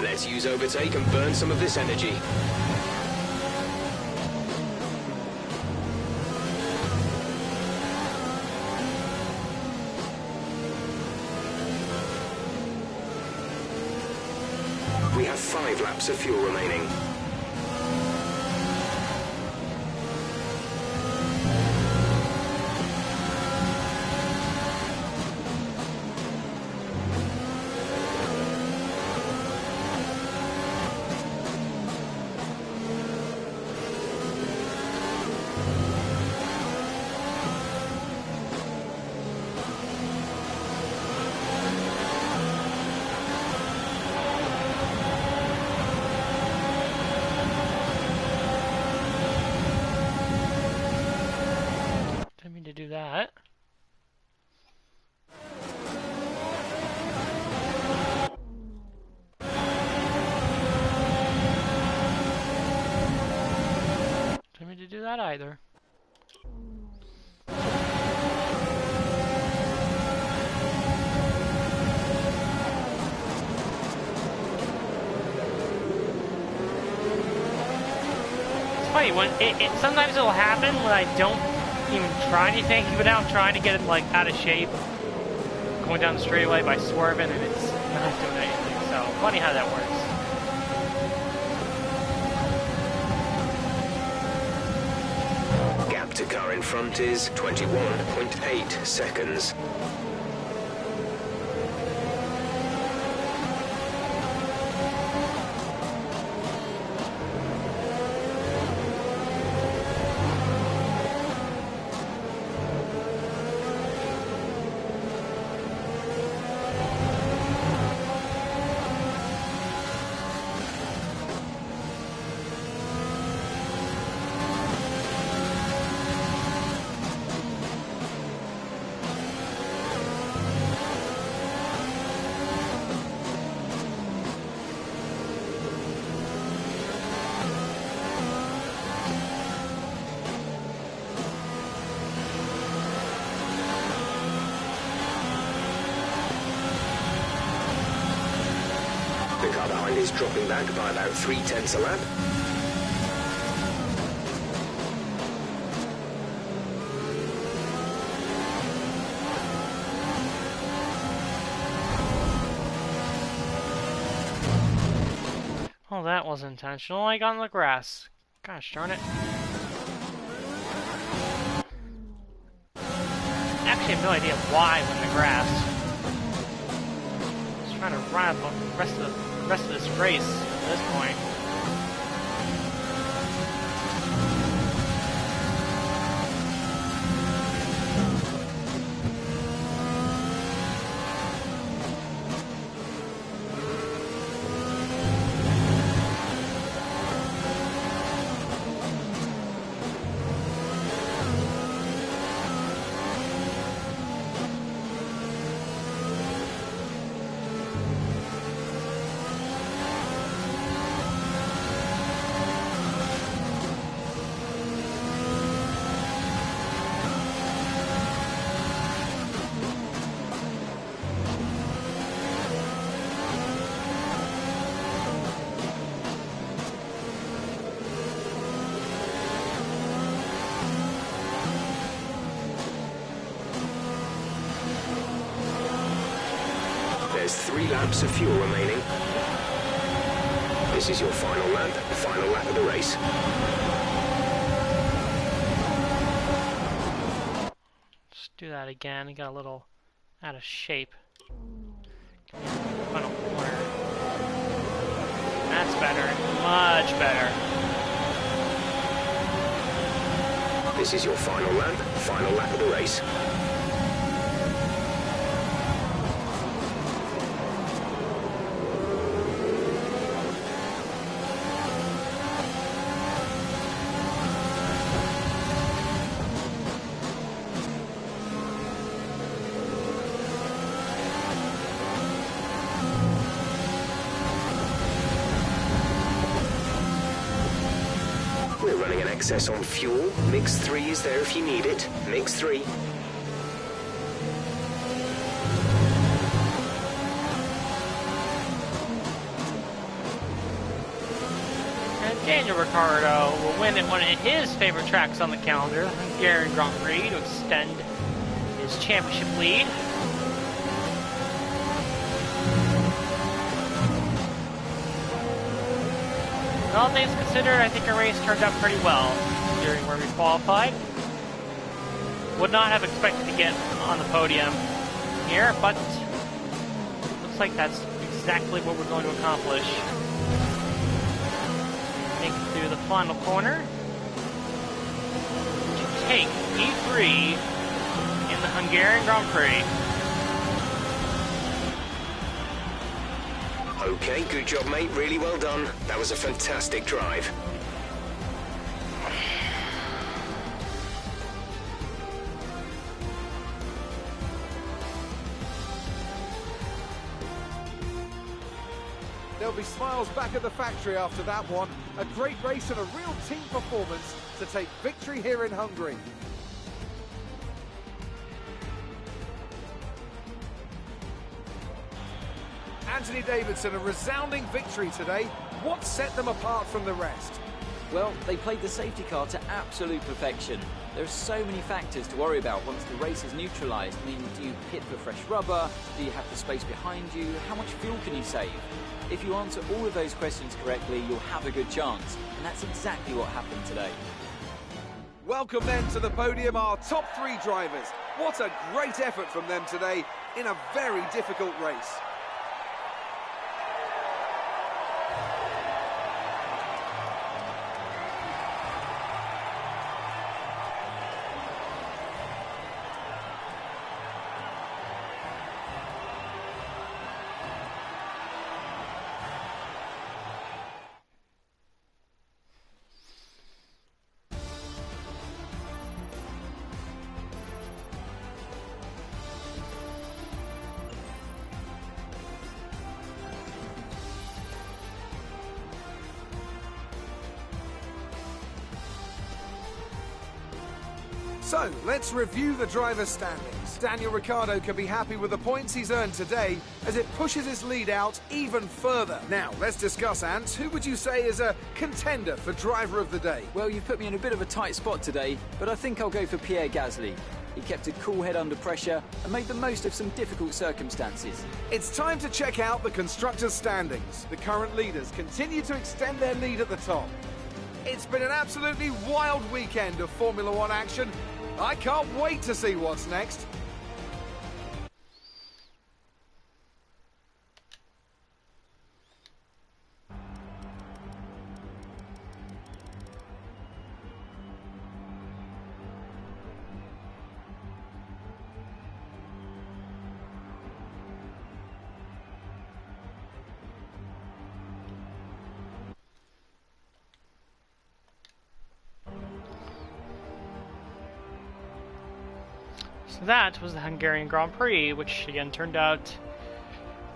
Let's use overtake and burn some of this energy. We have 5 laps of fuel remaining. do that either. It's funny, when sometimes it'll happen when I don't even try anything, but now I'm trying to get it like out of shape, going down the straightaway by swerving, and it's not doing anything. So funny how that works. Gap to car in front is 21.8 seconds. The car behind is dropping back by about 0.3 a lap. Oh, that was intentional. I got in the grass. Gosh darn it. Actually, I have no idea why I'm in the grass. Just trying to run out the rest of this race at this point. There's 3 laps of fuel remaining. This is your final lap of the race. Just do that again. I got a little out of shape. Final corner. That's better. Much better. This is your final lap of the race. We're running an excess on fuel. Mix 3 is there if you need it. Mix 3. And Daniel Ricciardo will win at one of his favorite tracks on the calendar, Hungary Grand Prix, to extend his championship lead. All things considered, I think our race turned out pretty well, considering where we qualified. Would not have expected to get on the podium here, but looks like that's exactly what we're going to accomplish. Make it through the final corner to take E3 in the Hungarian Grand Prix. Okay, good job, mate. Really well done. That was a fantastic drive. There there'll be smiles back at the factory after that one. A great race and a real team performance to take victory here in Hungary. Anthony Davidson, a resounding victory today. What set them apart from the rest? Well, they played the safety car to absolute perfection. There are so many factors to worry about once the race is neutralised. I mean, do you pit for fresh rubber? Do you have the space behind you? How much fuel can you save? If you answer all of those questions correctly, you'll have a good chance. And that's exactly what happened today. Welcome then to the podium, our top three drivers. What a great effort from them today in a very difficult race. So, let's review the driver's standings. Daniel Ricciardo can be happy with the points he's earned today as it pushes his lead out even further. Now, let's discuss, Ant. Who would you say is a contender for driver of the day? Well, you've put me in a bit of a tight spot today, but I think I'll go for Pierre Gasly. He kept a cool head under pressure and made the most of some difficult circumstances. It's time to check out the constructors' standings. The current leaders continue to extend their lead at the top. It's been an absolutely wild weekend of Formula One action. I can't wait to see what's next. So that was the Hungarian Grand Prix, which again turned out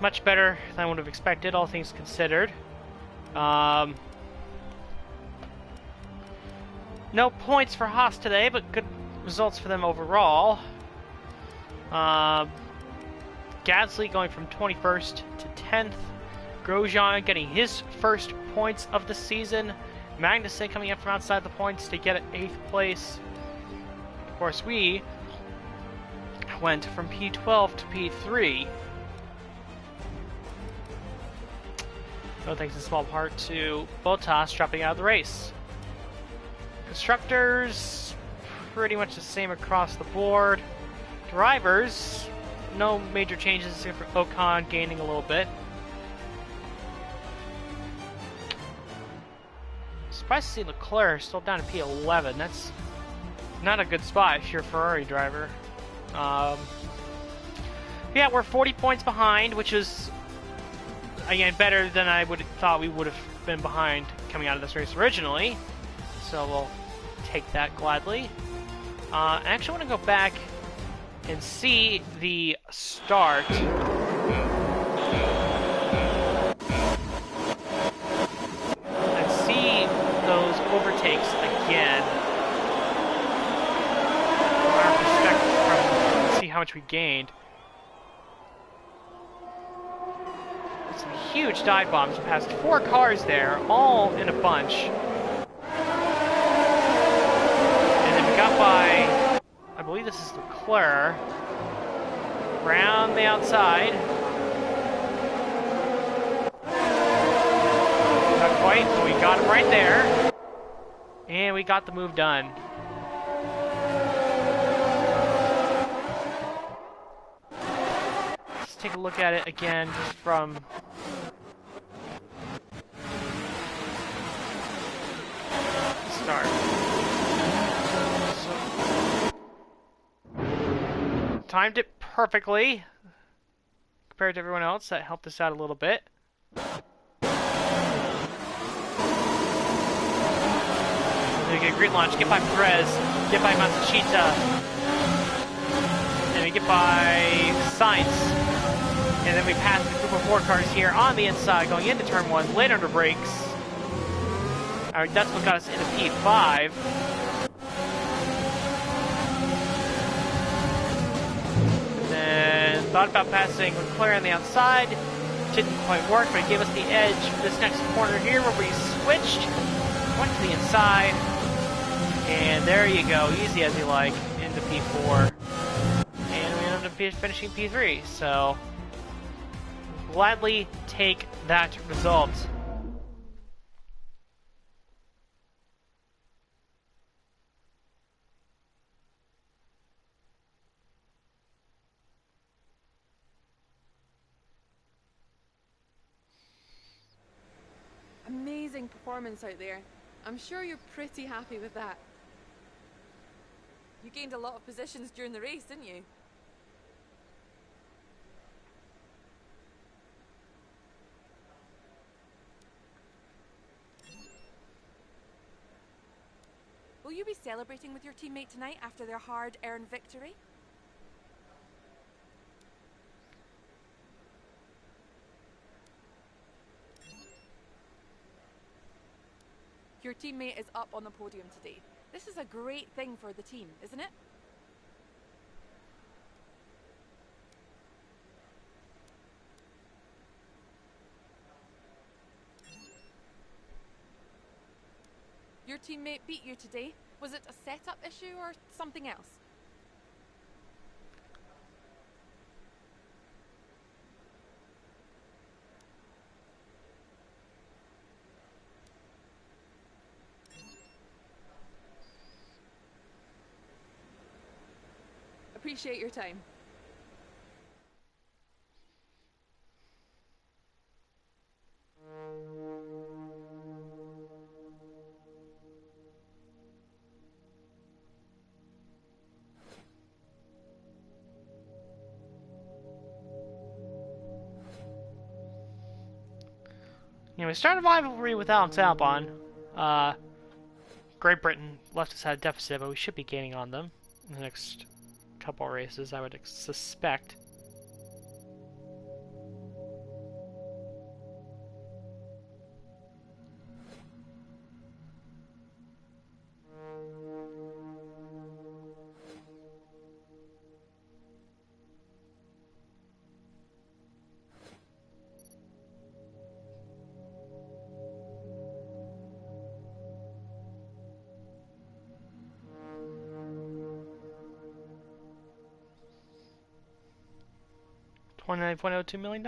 much better than I would have expected, all things considered. No points for Haas today, but good results for them overall. Gasly going from 21st to 10th. Grosjean getting his first points of the season. Magnussen coming up from outside the points to get 8th place. Of course, we went from P12 to P3. No thanks in small part to Bottas dropping out of the race. Constructors, pretty much the same across the board. Drivers, no major changes except for Ocon gaining a little bit. Surprised to see Leclerc still down to P11. That's not a good spot if you're a Ferrari driver. Yeah, we're 40 points behind, which is, again, better than I would thought we would have been behind coming out of this race originally. So we'll take that gladly. I actually want to go back and see the start. And see those overtakes again. From our perspective, from see how much we gained. Some huge dive bombs. We passed 4 cars there, all in a bunch. And then we got by, I believe this is Leclerc, around the outside. Not quite, but we got him right there. And we got the move done. Let's take a look at it again just from start. So, timed it perfectly compared to everyone else. That helped us out a little bit. We get a great launch. Get by Perez. Get by Matsushita. And we get by Sainz. And then we passed a group of 4 cars here on the inside going into turn 1, late under brakes. Alright, that's what got us into P5. Then thought about passing McLaren on the outside. Didn't quite work, but it gave us the edge for this next corner here where we switched. Went to the inside. And there you go, easy as you like, into P4. And we ended up finishing P3, so gladly take that result. Amazing performance out there. I'm sure you're pretty happy with that. You gained a lot of positions during the race, didn't you? Will you be celebrating with your teammate tonight after their hard-earned victory? Your teammate is up on the podium today. This is a great thing for the team, isn't it? Your teammate beat you today. Was it a setup issue or something else? Appreciate your time. We started a rivalry with Alex Albon. Great Britain left us at a deficit, but we should be gaining on them in the next couple races, I would suspect. $29.02 million.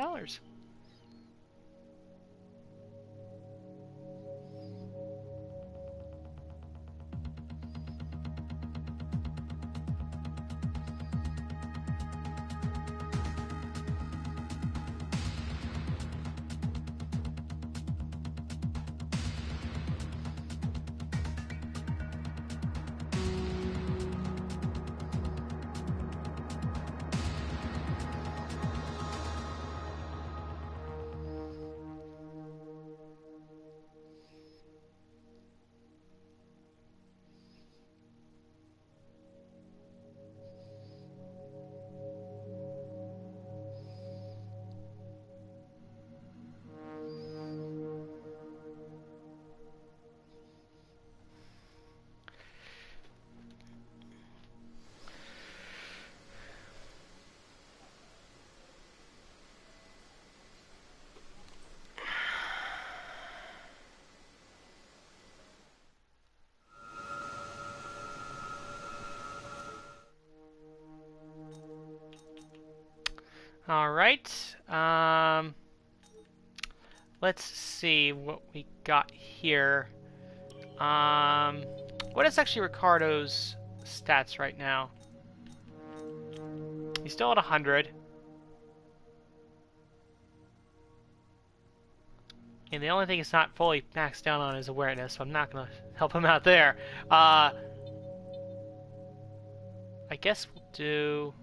Alright, let's see what we got here. What is actually Ricardo's stats right now? He's still at 100. And the only thing he's not fully maxed down on is awareness, so I'm not going to help him out there. I guess we'll do...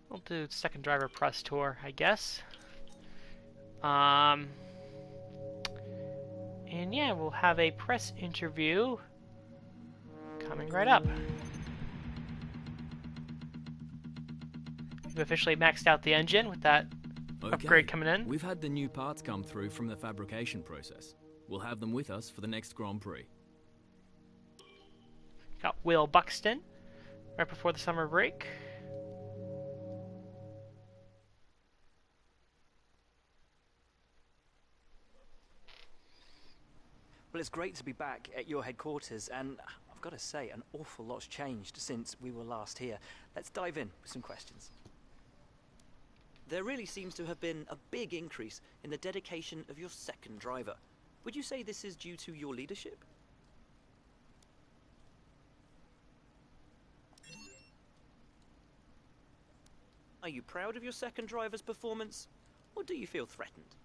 We'll do second driver press tour, I guess. And yeah, we'll have a press interview Coming right up. We've officially maxed out the engine with that upgrade coming in. We've had the new parts come through from the fabrication process. We'll have them with us for the next Grand Prix. Got Will Buxton right before the summer break. Well, it's great to be back at your headquarters, and I've got to say, an awful lot's changed since we were last here. Let's dive in with some questions. There really seems to have been a big increase in the dedication of your second driver. Would you say this is due to your leadership? Are you proud of your second driver's performance, or do you feel threatened?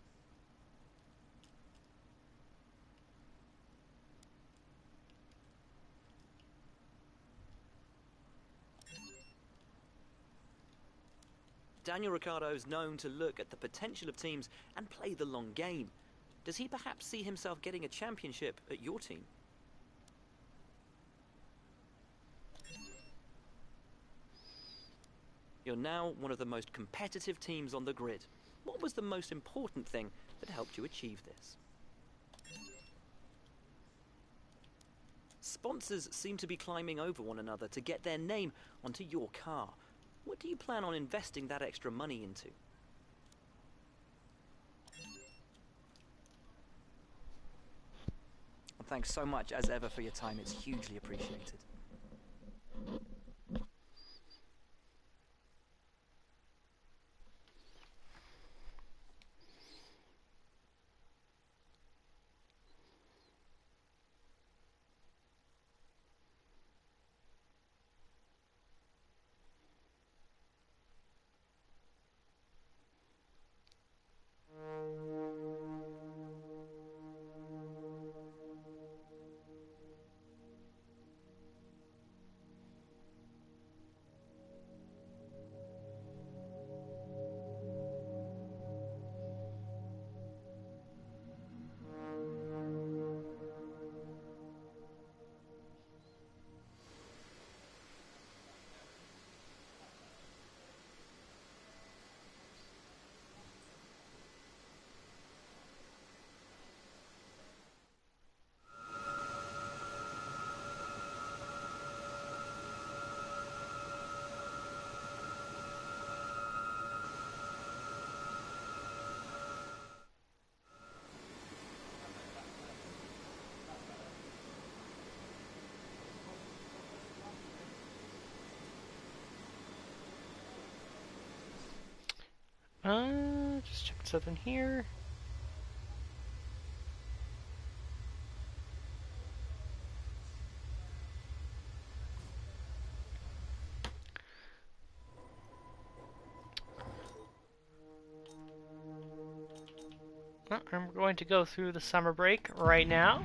Daniel Ricciardo is known to look at the potential of teams and play the long game. Does he perhaps see himself getting a championship at your team? You're now one of the most competitive teams on the grid. What was the most important thing that helped you achieve this? Sponsors seem to be climbing over one another to get their name onto your car. What do you plan on investing that extra money into? And thanks so much, as ever, for your time. It's hugely appreciated. Just check something here. I'm going to go through the summer break right now.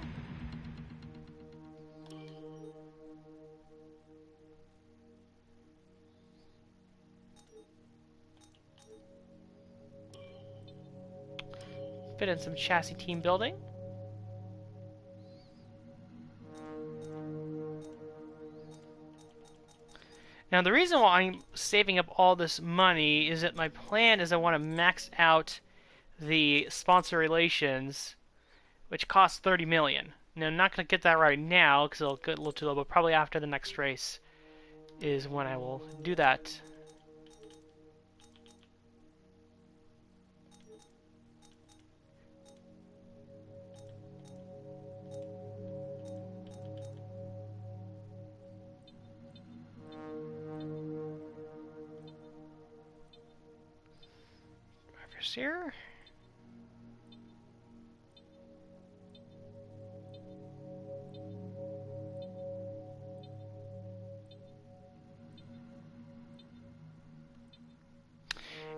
Fit in some chassis team building. Now the reason why I'm saving up all this money is that my plan is I want to max out the sponsor relations, which costs 30 million. Now I'm not going to get that right now because it'll get a little too low, but probably after the next race is when I will do that. Here.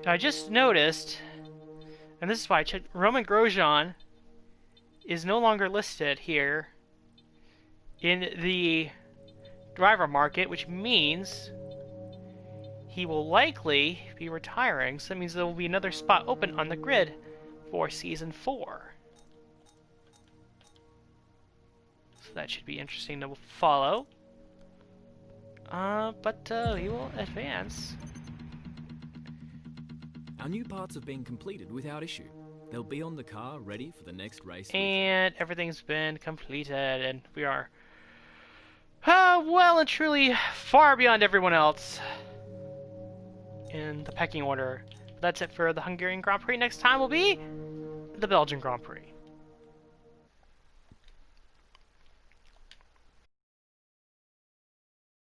Now I just noticed, and this is why I checked, Roman Grosjean is no longer listed here in the driver market, which means he will likely be retiring, so that means there will be another spot open on the grid for Season 4. So that should be interesting to follow. But he will advance. Our new parts have been completed without issue. They'll be on the car, ready for the next race. And everything's been completed, and we are well and truly far beyond everyone else in the pecking order. That's it for the Hungarian Grand Prix. Next time will be the Belgian Grand Prix.